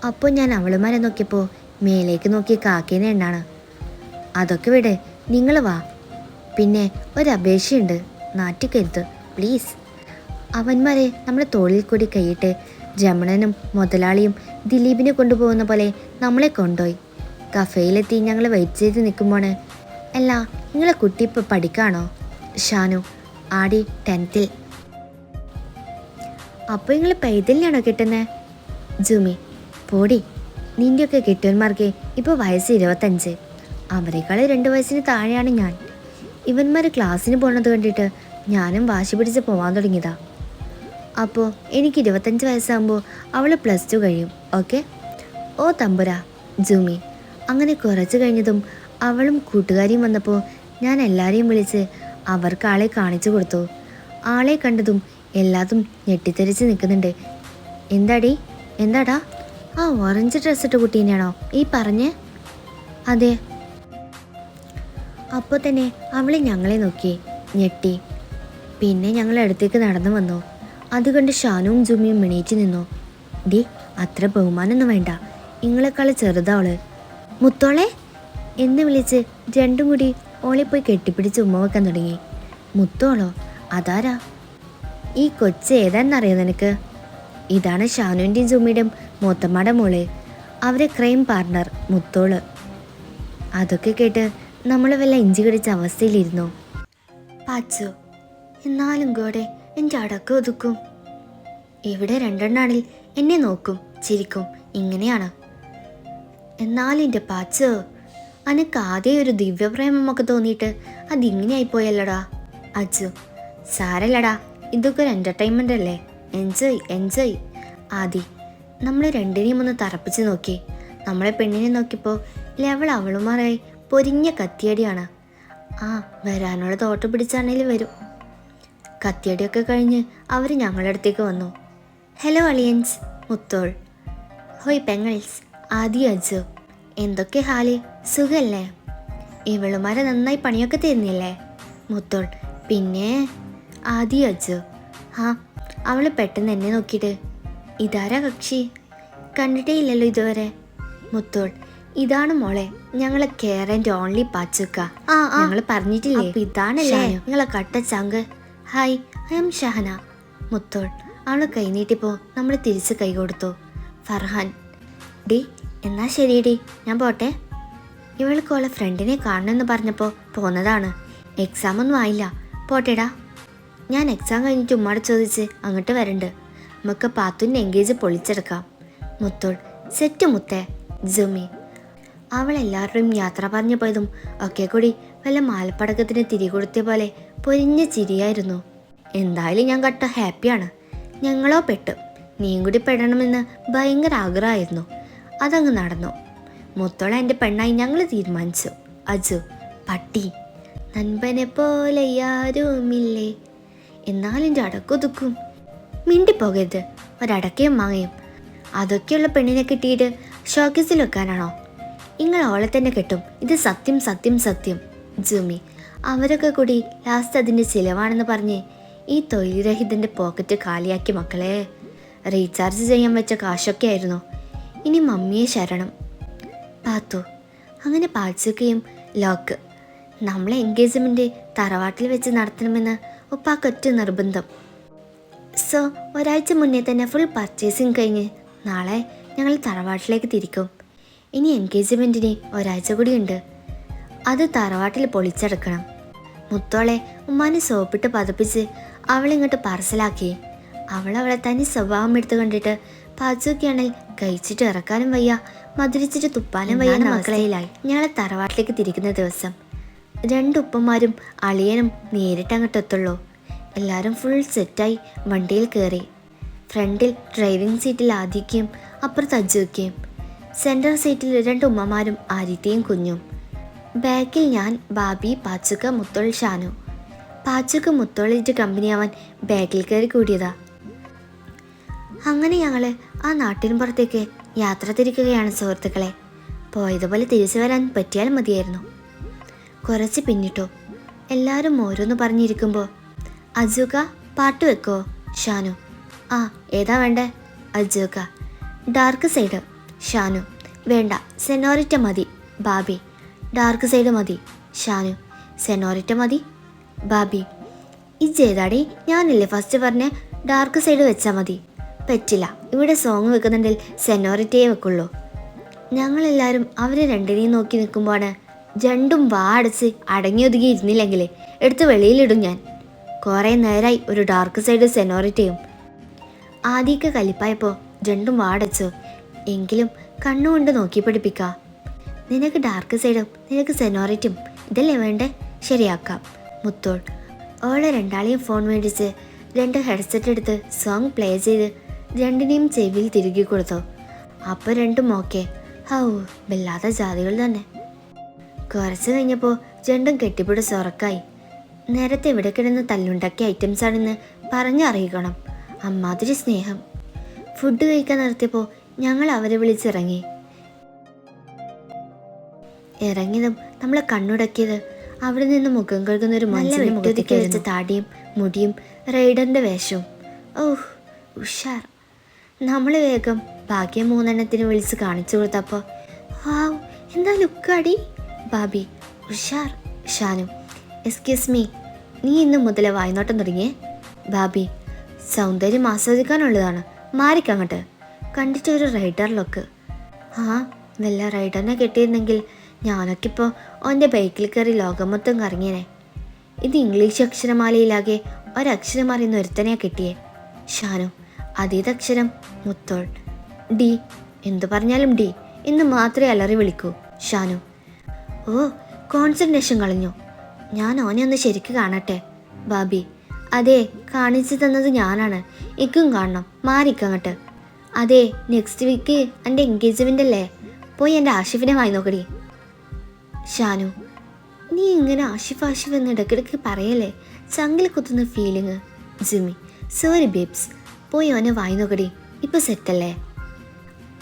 അപ്പോൾ ഞാൻ അവളുമാരെ നോക്കിയപ്പോൾ മേലേക്ക് നോക്കി കാക്കേനെ എണ്ണാണ്. അതൊക്കെ വിട്, നിങ്ങൾ വാ. പിന്നെ ഒരപേക്ഷയുണ്ട്. നാറ്റിക്കരുത് പ്ലീസ്. അവന്മാരെ നമ്മുടെ തോളിൽ കൂടി കൈയിട്ട് രമണനും മുതലാളിയും ദിലീപിനെ കൊണ്ടുപോകുന്ന പോലെ നമ്മളെ കൊണ്ടുപോയി. കഫേയിലെത്തി ഞങ്ങൾ വെയിറ്റ് ചെയ്ത് നിൽക്കുമ്പോൾ, അല്ല നിങ്ങളെ കുട്ടി ഇപ്പോൾ പഠിക്കാണോ? ഷാനു, ആടി 10th. അപ്പോൾ നിങ്ങൾ പൈതലിനാണോ കിട്ടുന്നത്? ജൂമി, പോടി, നിൻ്റെയൊക്കെ കെട്ടിയന്മാർക്ക് ഇപ്പോൾ വയസ്സ് 25. അവരെക്കാൾ 2 വയസ്സിന് താഴെയാണ് ഞാൻ. ഇവന്മാർ ക്ലാസ്സിന് പോണത് കണ്ടിട്ട് ഞാനും വാശി പിടിച്ച് പോകാൻ തുടങ്ങിയതാ. അപ്പോൾ എനിക്ക് 25 വയസ്സാകുമ്പോൾ അവൾ +2 കഴിയും. ഓക്കെ? ഓ തമ്പുരാ. ജൂമി, അങ്ങനെ കുറച്ച് കഴിഞ്ഞതും അവളും കൂട്ടുകാരിയും വന്നപ്പോൾ ഞാൻ എല്ലാവരെയും വിളിച്ച് അവർക്ക് ആളെ കാണിച്ചു കൊടുത്തു. ആളെ കണ്ടതും എല്ലാതും ഞെട്ടിത്തെറിച്ച് നിൽക്കുന്നുണ്ട്. എന്താടി? എന്താടാ? ആ ഓറഞ്ച് ഡ്രസ്സിട്ട കുട്ടീനെയാണോ ഈ പറഞ്ഞേ? അതെ. അപ്പോൾ തന്നെ അവൾ ഞങ്ങളെ നോക്കി ഞെട്ടി. പിന്നെ ഞങ്ങളെ അടുത്തേക്ക് നടന്നു വന്നു. അതുകൊണ്ട് ഷാനുവും ജുമിയും എണീറ്റ് നിന്നു. ഡി, അത്ര ബഹുമാനമൊന്നും വേണ്ട, നിങ്ങളെക്കാൾ ചെറുതവള്. മുത്തോളെ എന്ന് വിളിച്ച് രണ്ടും കൂടി ഓളെ പോയി കെട്ടിപ്പിടിച്ച് ഉമ്മ വെക്കാൻ തുടങ്ങി. മുത്തോളോ? അതാരാ? ഈ കൊച്ച് ഏതാണെന്നറിയോ നിനക്ക്? ഇതാണ് ഷാനുവിൻ്റെയും ജുമിയുടെയും മൂത്തമ്മയുടെ മോള്, അവരെ ക്രൈം പാർട്ണർ മുത്തോള്. അതൊക്കെ കേട്ട് നമ്മൾ വല്ല ഇഞ്ചി കടിച്ച അവസ്ഥയിലിരുന്നു. പാച്ചു, എന്നാലും കൂടെ എൻ്റെ അടക്കം ഒതുക്കും. ഇവിടെ രണ്ടെണ്ണാണിൽ എന്നെ നോക്കും, ചിരിക്കും. ഇങ്ങനെയാണ്. എന്നാലും എൻ്റെ പാച്ചു, അനക്ക് ആദ്യം ഒരു ദിവ്യപ്രേമമൊക്കെ തോന്നിയിട്ട് അതിങ്ങനെയായിപ്പോയല്ലടാ. അച്ചു, സാരല്ലടാ, ഇതൊക്കെ ഒരു എൻ്റർടൈൻമെൻ്റ് അല്ലേ. എൻജോയ്. ആദി, നമ്മൾ രണ്ടിനെയും ഒന്ന് തറപ്പിച്ച് നോക്കി. നമ്മളെ പെണ്ണിനെ നോക്കിയപ്പോൾ ലെവൽ അവളുമാരായി പൊരിഞ്ഞ കത്തിയടിയാണ്. വരാനുള്ള തോട്ട് പിടിച്ചാണേലും വരും. കത്തിയടിയൊക്കെ കഴിഞ്ഞ് അവർ ഞങ്ങളുടെ അടുത്തേക്ക് വന്നു. ഹലോ അളിയൻസ്, മുത്തോൾ. ഹോയ് പെങ്ങൾസ്, ആദി, അജു. എന്തൊക്കെ ഹാല്? സുഖല്ലേ? ഇവളുമാരെ നന്നായി പണിയൊക്കെ തരുന്നില്ലേ? മുത്തോൾ, പിന്നെ. ആദി, അജു. അവള് പെട്ടെന്ന് എന്നെ നോക്കിയിട്ട്, ഇതാരാ കക്ഷി? കണ്ടിട്ടേ ഇല്ലല്ലോ ഇതുവരെ. മുത്തോൾ, ഇതാണ് മോളെ ഞങ്ങളെ കെയർ ആൻഡ് ഓൺലി പാച്ചുക്ക. ഞങ്ങൾ പറഞ്ഞിട്ടില്ലേ, ഇതാണല്ലേ നിങ്ങളെ കട്ട ചങ്ക്. Hi, I am Shahana. മുത്തോൾ, അവള് കൈനീട്ടിപ്പോ നമ്മൾ തിരിച്ച് കൈ കൊടുത്തു. ഫർഹാൻ, ഡി എന്നാ ശരിയടി, ഞാൻ പോട്ടെ. ഇവൾക്ക് അവളെ ഫ്രണ്ടിനെ കാണണമെന്ന് പറഞ്ഞപ്പോൾ പോന്നതാണ്. എക്സാം ഒന്നും ആയില്ല, പോട്ടേടാ. ഞാൻ എക്സാം കഴിഞ്ഞിട്ട് ഉമ്മാട് ചോദിച്ച് അങ്ങോട്ട് വരണ്ട്. നമുക്ക് പാത്തുൻ്റെ എൻഗേജ് പൊളിച്ചെടുക്കാം. മുത്തോൾ, സെറ്റ് മുത്തേ. ജുമി, അവൾ എല്ലാവരുടെയും യാത്ര പറഞ്ഞു പോയതും ഒക്കെ കൂടി വല്ല മാലപ്പടക്കത്തിന് തിരികൊടുത്തിയ പോലെ പൊരിഞ്ഞ ചിരിയായിരുന്നു. എന്തായാലും ഞാൻ കട്ട ഹാപ്പിയാണ്. ഞങ്ങളോ പെട്ടു, നീയും കൂടി പെടണമെന്ന് ഭയങ്കര ആഗ്രഹമായിരുന്നു. അതങ്ങ് നടന്നു. മുത്തോള എൻ്റെ പെണ്ണായി ഞങ്ങൾ തീരുമാനിച്ചു. അജു, പട്ടി, നൻപനെ പോലെ ആരുമില്ലേ. എന്നാലും എൻ്റെ അടക്കൊതുക്കും. മിണ്ടിപ്പോകരുത്, ഒരടക്കയും മാങ്ങയും. അതൊക്കെയുള്ള പെണ്ണിനെ കിട്ടിയിട്ട് ഷോക്കേസിൽ വെക്കാനാണോ? നിങ്ങൾ അവളെ തന്നെ കെട്ടും, ഇത് സത്യം. ജുമി, അവരൊക്കെ കൂടി ലാസ്റ്റ് അതിൻ്റെ ചിലവാണെന്ന് പറഞ്ഞ് ഈ തൊഴിൽരഹിതൻ്റെ പോക്കറ്റ് കാലിയാക്കി മക്കളെ. റീചാർജ് ചെയ്യാൻ വെച്ച കാശൊക്കെ ആയിരുന്നു. ഇനി മമ്മിയെ ശരണം. പാത്തു, അങ്ങനെ പാച്ചുക്കയും ലോക്ക്. നമ്മളെ എൻഗേജ്മെൻറ്റ് തറവാട്ടിൽ വെച്ച് നടത്തണമെന്ന് ഉപ്പാക്കൊറ്റ നിർബന്ധം. സോ ഒരാഴ്ച മുന്നേ തന്നെ ഫുൾ പർച്ചേസിങ് കഴിഞ്ഞ് നാളെ ഞങ്ങൾ തറവാട്ടിലേക്ക് തിരിക്കും. ഇനി എൻഗേജ്മെൻറ്റിന് ഒരാഴ്ച കൂടിയുണ്ട്. അത് തറവാട്ടിൽ പൊളിച്ചെടുക്കണം. മുത്തോളെ ഉമ്മാനെ സോപ്പിട്ട് പതപ്പിച്ച് അവളിങ്ങോട്ട് പാർസലാക്കി. അവളെ തനി സ്വഭാവം എടുത്ത് കണ്ടിട്ട് പാച്ചുക്കാണെങ്കിൽ കഴിച്ചിട്ട് ഇറക്കാനും വയ്യ, മധുരിച്ചിട്ട് തുപ്പാനും വയ്യ അവസ്ഥയിലായി. ഞങ്ങളെ തറവാട്ടിലേക്ക് തിരിക്കുന്ന ദിവസം 2 ഉപ്പന്മാരും അളിയനും നേരിട്ട് അങ്ങോട്ട് എത്തുള്ളൂ. എല്ലാവരും ഫുൾ സെറ്റായി വണ്ടിയിൽ കയറി. ഫ്രണ്ടിൽ ഡ്രൈവിംഗ് സീറ്റിൽ ആദിക്കയും അപ്പുറത്ത് അജുക്കയും. സെൻട്രൽ സീറ്റിൽ 2 ഉമ്മമാരും ആദിത്യയും കുഞ്ഞും. ബാക്കിൽ ഞാൻ, ബാബി, പാച്ചുക്ക, മുത്തോൾ, ഷാനു. പാച്ചുക്ക മുത്തോളിട്ട് കമ്പനിയാവാൻ ബാക്കിൽ കയറി കൂടിയതാ. അങ്ങനെ ഞങ്ങൾ ആ നാട്ടിൻ പുറത്തേക്ക് യാത്ര തിരിക്കുകയാണ് സുഹൃത്തുക്കളെ. പോയതുപോലെ തിരിച്ചു വരാൻ പറ്റിയാൽ മതിയായിരുന്നു. കുറച്ച് പിന്നിട്ടു. എല്ലാവരും ഓരോന്ന് പറഞ്ഞിരിക്കുമ്പോൾ, അജുക്ക പാട്ട് വെക്കോ? ഷാനു, ഏതാ വേണ്ടേ? അജുക്ക, ഡാർക്ക് സൈഡ്. ഷാനു, വേണ്ട, സെനോറിറ്റ മതി. ബാബി, ഡാർക്ക് സൈഡ് മതി. ഷാനു, സെനോറിറ്റ മതി. ബാബി, ഈ ചെയ്താടി, ഞാനല്ലേ ഫസ്റ്റ് പറഞ്ഞ ഡാർക്ക് സൈഡ് വെച്ചാൽ മതി. പറ്റില്ല, ഇവിടെ സോങ് വെക്കുന്നുണ്ടെങ്കിൽ സെനോറിറ്റിയെ വെക്കുള്ളൂ. ഞങ്ങളെല്ലാവരും അവരെ രണ്ടിനെയും നോക്കി നിൽക്കുമ്പോഴാണ് രണ്ടും വാ അടച്ച് അടങ്ങി ഒതുങ്ങി ഇരുന്നില്ലെങ്കിൽ എടുത്ത് വെളിയിലിടും ഞാൻ. കുറേ നേരമായി ഒരു ഡാർക്ക് സൈഡ് സെനോറിറ്റിയും. ആദ്യമൊക്കെ കലിപ്പായപ്പോൾ രണ്ടും വാടച്ചു. എങ്കിലും കണ്ണുകൊണ്ട് നോക്കി പഠിപ്പിക്കാം. നിനക്ക് ഡാർക്ക് സൈഡും നിനക്ക് സെനോറിറ്റിയും ഇതല്ലേ വേണ്ടേ? ശരിയാക്കാം. മുത്തോൾ ഓളെ രണ്ടാളെയും ഫോൺ മേടിച്ച് 2 ഹെഡ്സെറ്റ് എടുത്ത് സോങ് പ്ലേ ചെയ്ത് രണ്ടിനെയും ചെവിയിൽ തിരുകി കൊടുത്തു. അപ്പോൾ രണ്ടും ഓക്കെ. ഹൗ, വല്ലാത്ത ജാതികൾ തന്നെ. കുറച്ച് കഴിഞ്ഞപ്പോൾ രണ്ടും കെട്ടിപ്പിടിച്ച് ഉറക്കായി. നേരത്തെ ഇവിടെ കിടന്ന് തല്ലുണ്ടാക്കിയ ഐറ്റംസ് ആണെന്ന് പറഞ്ഞറിയിക്കണം. അമ്മാതിരി സ്നേഹം. ഫുഡ് കഴിക്കാൻ നിർത്തിയപ്പോൾ ഞങ്ങൾ അവരെ വിളിച്ചിറങ്ങി. ഇറങ്ങിയതും നമ്മളെ കണ്ണുടക്കിയത് അവിടെ നിന്ന് മുഖം കഴുകുന്ന ഒരു മനുഷ്യന്റെ മുഖത്തേക്ക് വെച്ച താടിയും മുടിയും റൈഡറിന്റെ വേഷവും. ഓഹ്, ഉഷാർ. നമ്മൾ വേഗം ബാക്കി 3 വിളിച്ച് കാണിച്ചു കൊടുത്തപ്പോൾ വാവ്, എന്താ ലുക്കാടി. ബാബി, ഉഷാർ. ഷാനു, എക്സ്ക്യൂസ് മീ, നീ ഇന്ന് മുതലേ വായ്നോട്ടം തുടങ്ങിയേ? ബാബി, സൗന്ദര്യം ആസ്വദിക്കാനുള്ളതാണ്, മാറിക്കങ്ങോട്ട്. കണ്ടിട്ട് ഒരു റൈഡർ ലുക്ക്. ആ, വല്ല റൈഡറിനെ കിട്ടിയിരുന്നെങ്കിൽ ഞാനൊക്കെ ഇപ്പോൾ ഓൻ്റെ ബൈക്കിൽ കയറി ലോകം മൊത്തം കറങ്ങിയനെ. ഇത് ഇംഗ്ലീഷ് അക്ഷരമാലയിലാകെ ഒരക്ഷരം അറിയുന്ന ഒരുത്തനെയാ കിട്ടിയേ. ഷാനു, അതീതക്ഷരം. മുത്തോൾ, ഡി. എന്തു പറഞ്ഞാലും ഡി എന്ന് മാത്രമേ അലറി വിളിക്കൂ. ഷാനു, ഓ, കോൺസെൻട്രേഷൻ കളഞ്ഞു. ഞാൻ ഓനെ ഒന്ന് ശരിക്ക് കാണട്ടെ. ബാബി, അതെ, കാണിച്ചു തന്നത് ഞാനാണ്, ഇക്കും കാണണം, മാറിക്കങ്ങട്ട്. അതെ, നെക്സ്റ്റ് വീക്ക് എൻ്റെ എൻഗേജ്മെൻ്റ് അല്ലേ, പോയി എൻ്റെ ആഷിഫിനെ വായി നോക്കടി. ഷാനു, നീ ഇങ്ങനെ ആഷിഫ് ആഷിഫ് എന്ന് ഇടയ്ക്കിടയ്ക്ക് പറയല്ലേ, ചങ്കിൽ കുത്തുന്ന ഫീലിങ്. ജിമ്മി, സോറി ബേബ്സ്, പോയി ഓനെ വായി നോക്കടി, ഇപ്പം സെറ്റല്ലേ?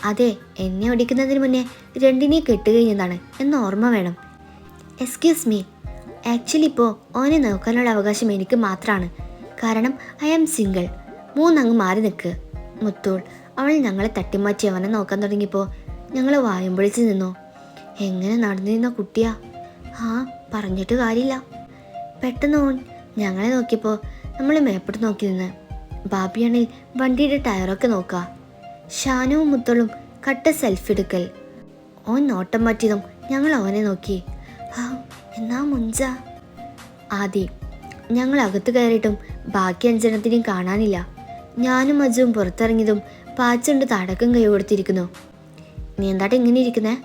അതെ, എന്നെ ഒടിക്കുന്നതിന് മുന്നേ രണ്ടിനെയും കെട്ടുകഴിഞ്ഞതാണ് എന്ന് ഓർമ്മ വേണം. എക്സ്ക്യൂസ് മീ, ആക്ച്വലി ഇപ്പോൾ ഓനെ നോക്കാനുള്ള അവകാശം എനിക്ക് മാത്രമാണ്. കാരണം ഐ ആം സിംഗിൾ. 3 അങ്ങ് മാറി നിൽക്ക്. മുത്തോൾ, അവൾ ഞങ്ങളെ തട്ടിമാറ്റി അവനെ നോക്കാൻ തുടങ്ങിയപ്പോൾ ഞങ്ങൾ വായും പൊളിച്ച് നിന്നു. എങ്ങനെ നടന്നിരുന്ന കുട്ടിയാ. ആ, പറഞ്ഞിട്ട് കാര്യമില്ല. പെട്ടെന്ന് ഓൻ ഞങ്ങളെ നോക്കിയപ്പോൾ നമ്മൾ മേപ്പോട്ട് നോക്കി നിന്ന്. ബാബിയാണെങ്കിൽ വണ്ടിയുടെ ടയറൊക്കെ നോക്കുക. ഷാനുവും മുത്തോളും കട്ട സെൽഫി എടുക്കൽ. ഓൻ നോട്ടം മാറ്റിയതും ഞങ്ങൾ അവനെ നോക്കി. ആ, എന്നാ മുഞ്ച. ആദ്യം ഞങ്ങൾ അകത്ത് കയറിയിട്ടും ബാക്കി 5 കാണാനില്ല. ഞാനും അജുവും പുറത്തിറങ്ങിയതും പാച്ചുണ്ട് തടക്കം കൈ കൊടുത്തിരിക്കുന്നു. നീ എന്താട്ട് ഇങ്ങനെ ഇരിക്കുന്നേ?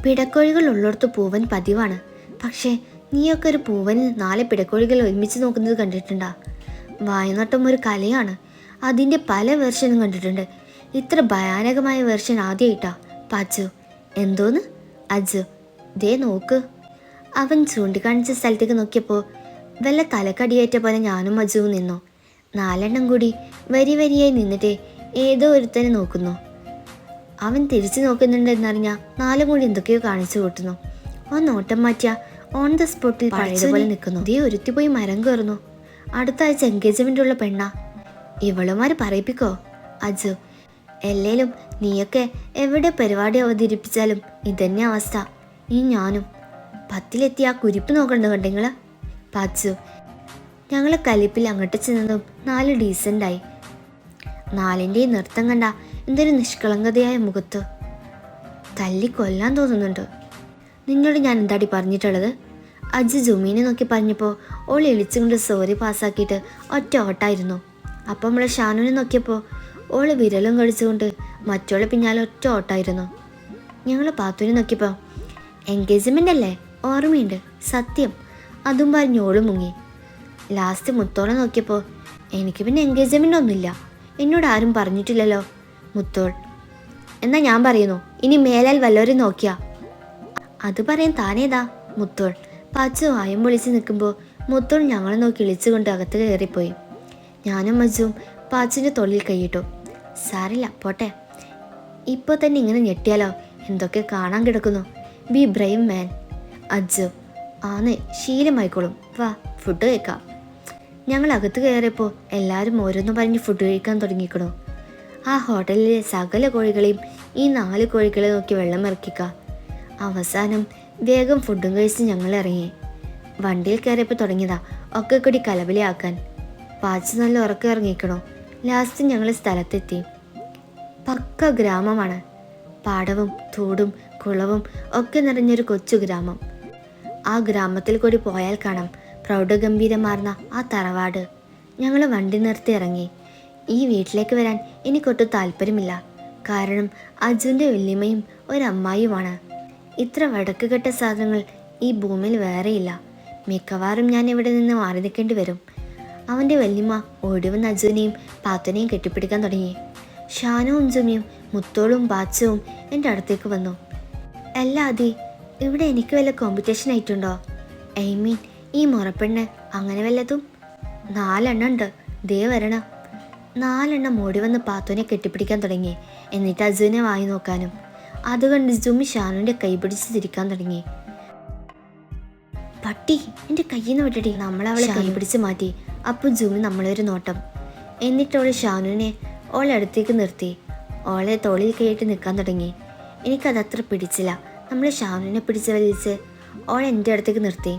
പിടക്കോഴികൾ ഉള്ളിടത്ത് പൂവൻ പതിവാണ്. പക്ഷേ നീയൊക്കെ ഒരു പൂവന് 4 പിടക്കോഴികൾ ഒരുമിച്ച് നോക്കുന്നത് കണ്ടിട്ടുണ്ടാ? വായനോട്ടം ഒരു കലയാണ്. അതിൻ്റെ പല വെർഷനും കണ്ടിട്ടുണ്ട്. ഇത്ര ഭയാനകമായ വെർഷൻ ആദ്യമായിട്ടാ. പാച്ചു, എന്തോന്ന്? അജു, ദേ നോക്ക്. അവൻ ചൂണ്ടിക്കാണിച്ച സ്ഥലത്തേക്ക് നോക്കിയപ്പോൾ വല്ല തലക്കടിയേറ്റ പോലെ ഞാനും അജുവും നിന്നു. 4 കൂടി വരി വരിയായി നിന്നിട്ട് ഏതോ ഒരുത്തനെ നോക്കുന്നു. അവൻ തിരിച്ചു നോക്കുന്നുണ്ടെന്നറിഞ്ഞാൽ 4 കൂടി എന്തൊക്കെയോ കാണിച്ചു കൂട്ടുന്നു. ഓൻ നോട്ടം മാറ്റിയ ഓൺ ദ സ്പോട്ടിൽ പഴയതുപോലെ നിൽക്കുന്നു. ദേ ഒരുത്തി പോയി മരം കയറുന്നു. അടുത്ത ആഴ്ച എൻഗേജ്മെൻ്റ് ഉള്ള പെണ്ണാ. ഇവളുമാര് പറയിപ്പിക്കോ? അജു, എല്ലേലും നീയൊക്കെ എവിടെ പരിപാടി അവതരിപ്പിച്ചാലും ഇതന്നെ അവസ്ഥ. ഈ ഞാനും 10ലെത്തി ആ കുരിപ്പ് നോക്കണ്ട കണ്ടെങ്കിൽ. പാച്ചു, ഞങ്ങൾ കലിപ്പിൽ അങ്ങോട്ട് ചെന്നതും 4 ഡീസൻ്റായി. 4ൻ്റെയും നൃത്തം കണ്ട എന്തൊരു നിഷ്കളങ്കതയായ മുഖത്ത്. തല്ലി കൊല്ലാൻ തോന്നുന്നുണ്ട്. നിന്നോട് ഞാൻ എന്താടി പറഞ്ഞിട്ടുള്ളത്? അജു ജുമീനെ നോക്കി പറഞ്ഞപ്പോൾ ഓൾ ഇളിച്ചുകൊണ്ട് സോറി പാസ്സാക്കിയിട്ട് ഒറ്റ ഓട്ടായിരുന്നു. അപ്പം നമ്മളെ ഷാനുവിനെ നോക്കിയപ്പോൾ ഓള് വിരലും കടിച്ചുകൊണ്ട് മറ്റോളെ പിന്നാലെ ഒറ്റ ഓട്ടായിരുന്നു. ഞങ്ങൾ പാത്തുവിനെ നോക്കിയപ്പോൾ എൻഗേജ്മെൻ്റ് അല്ലേ, ഓർമ്മയുണ്ട്, സത്യം, അതും പറഞ്ഞ് ഓള് മുങ്ങി. ലാസ്റ്റ് മുത്തോളെ നോക്കിയപ്പോൾ എനിക്ക് പിന്നെ എൻഗേജ്മെൻ്റ് ഒന്നുമില്ല, എന്നോട് ആരും പറഞ്ഞിട്ടില്ലല്ലോ. മുത്തോൾ, എന്നാ ഞാൻ പറയുന്നു, ഇനി മേലാൽ വല്ലവരും നോക്കിയാ. അത് പറയാൻ താനേതാ? മുത്തോൾ. പാച്ചു വായും പൊളിച്ച് നിൽക്കുമ്പോൾ മുത്തോൾ ഞങ്ങളെ നോക്കി ഇളിച്ചുകൊണ്ട് അകത്ത് കയറിപ്പോയി. ഞാനും അജുവും പാച്ചുവിൻ്റെ തൊള്ളിൽ കൈയിട്ടു. സാരില്ല, പോട്ടെ. ഇപ്പോൾ തന്നെ ഇങ്ങനെ ഞെട്ടിയാലോ? എന്തൊക്കെ കാണാൻ കിടക്കുന്നു. ബി ബ്രൈവ് മാൻ. അജു, ആന്ന്, ശീലമായിക്കോളും, വാ ഫുഡ് കഴിക്കാം. ഞങ്ങൾ അകത്ത് കയറിയപ്പോൾ എല്ലാവരും ഓരോന്ന് പറഞ്ഞ് ഫുഡ് കഴിക്കാൻ തുടങ്ങിക്കണു. ആ ഹോട്ടലിലെ സകല കോഴികളെയും ഈ 4 കോഴികളെ നോക്കി വെള്ളം ഇറക്കിക്ക. അവസാനം വേഗം ഫുഡും കഴിച്ച് ഞങ്ങൾ ഇറങ്ങി. വണ്ടിയിൽ കയറിയപ്പോൾ തുടങ്ങിയതാ ഒക്കെ കൂടി കലബിലയാക്കാൻ. പാച്ച് നല്ല ഉറക്കം ഇറങ്ങിക്കണോ. ലാസ്റ്റ് ഞങ്ങൾ സ്ഥലത്തെത്തി. പക്ക ഗ്രാമമാണ്. പാടവും തോടും കുളവും ഒക്കെ നിറഞ്ഞൊരു കൊച്ചു ഗ്രാമം. ആ ഗ്രാമത്തിൽ കൂടി പോയാൽ കാണാം പ്രൗഢഗംഭീരമാർന്ന ആ തറവാട്. ഞങ്ങൾ വണ്ടി നിർത്തി ഇറങ്ങി. ഈ വീട്ടിലേക്ക് വരാൻ എനിക്കൊട്ടും താല്പര്യമില്ല. കാരണം അജുവിൻ്റെ വല്യമ്മയും ഒരമ്മായിയുമാണ്. ഇത്ര വടക്കുകെട്ട സാധനങ്ങൾ ഈ ഭൂമിയിൽ വേറെയില്ല. മിക്കവാറും ഞാൻ ഇവിടെ നിന്ന് മാറി നിൽക്കേണ്ടി വരും. അവൻ്റെ വല്യമ്മ ഓടിവന്ന അജുവിനെയും പാത്തുനെയും കെട്ടിപ്പിടിക്കാൻ തുടങ്ങി. ഷാനുവും ജുമിയും മുത്തോളും ബാച്ചവും എൻ്റെ അടുത്തേക്ക് വന്നു. അല്ലാതെ ഇവിടെ എനിക്ക് വല്ല കോമ്പറ്റീഷൻ ആയിട്ടുണ്ടോ? ഐ മീൻ ഈ മുറപ്പെണ്ണ് അങ്ങനെ വല്ലതും? 4 എണ്ണം ഉണ്ട്, ദേ വരണം. 4 എണ്ണം ഓടി വന്ന് പാത്തുവിനെ കെട്ടിപ്പിടിക്കാൻ തുടങ്ങി. എന്നിട്ട് അജുവിനെ വായി നോക്കാനും. അതുകൊണ്ട് ജുമി ഷാനുവിൻ്റെ കൈ പിടിച്ച് തിരിക്കാൻ തുടങ്ങി. പട്ടി എൻ്റെ കയ്യിൽ നിന്ന് വിട്ടടി. നമ്മളവളെ കൈ പിടിച്ച് മാറ്റി. അപ്പോൾ ജുമി നമ്മളൊരു നോട്ടം. എന്നിട്ടവൾ ഷാനുവിനെ ഓളെ അടുത്തേക്ക് നിർത്തി. ഓളെ തോളിൽ കൈയിട്ട് നിൽക്കാൻ തുടങ്ങി. എനിക്കതത്ര പിടിച്ചില്ല. നമ്മൾ ഷാനുവിനെ പിടിച്ച് വലിച്ച് ഓളെ എൻ്റെ അടുത്തേക്ക് നിർത്തി.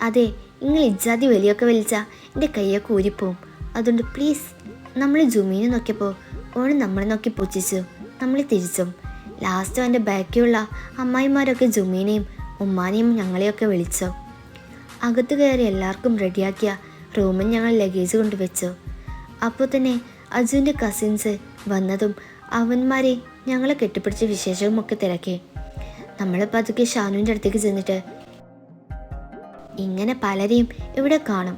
അതെ, നിങ്ങൾ ഇജാതി വലിയൊക്കെ വലിച്ചാൽ എൻ്റെ കൈയൊക്കെ ഊരിപ്പോവും. അതുകൊണ്ട് പ്ലീസ്. നമ്മൾ ജുമീനെ നോക്കിയപ്പോൾ ഓൾ നമ്മളെ നോക്കി പൊച്ചിച്ചു. നമ്മൾ തിരിച്ചും. ലാസ്റ്റ് അവൻ്റെ ബാക്കിയുള്ള അമ്മായിമാരൊക്കെ ജുമീനെയും ഉമ്മാനെയും ഞങ്ങളെയൊക്കെ വിളിച്ചു. അകത്ത് കയറി എല്ലാവർക്കും റെഡിയാക്കിയ റൂമിൽ ഞങ്ങൾ ലഗേജ് കൊണ്ടുവച്ചു. അപ്പോൾ തന്നെ അജുവിൻ്റെ കസിൻസ് വന്നതും അവന്മാരെ ഞങ്ങളെ കെട്ടിപ്പിടിച്ച വിശേഷവുമൊക്കെ തിരക്കി. നമ്മൾ പതുക്കെ ഷാനുവിൻ്റെ അടുത്തേക്ക് ചെന്നിട്ട്, ഇങ്ങനെ പലരെയും ഇവിടെ കാണും,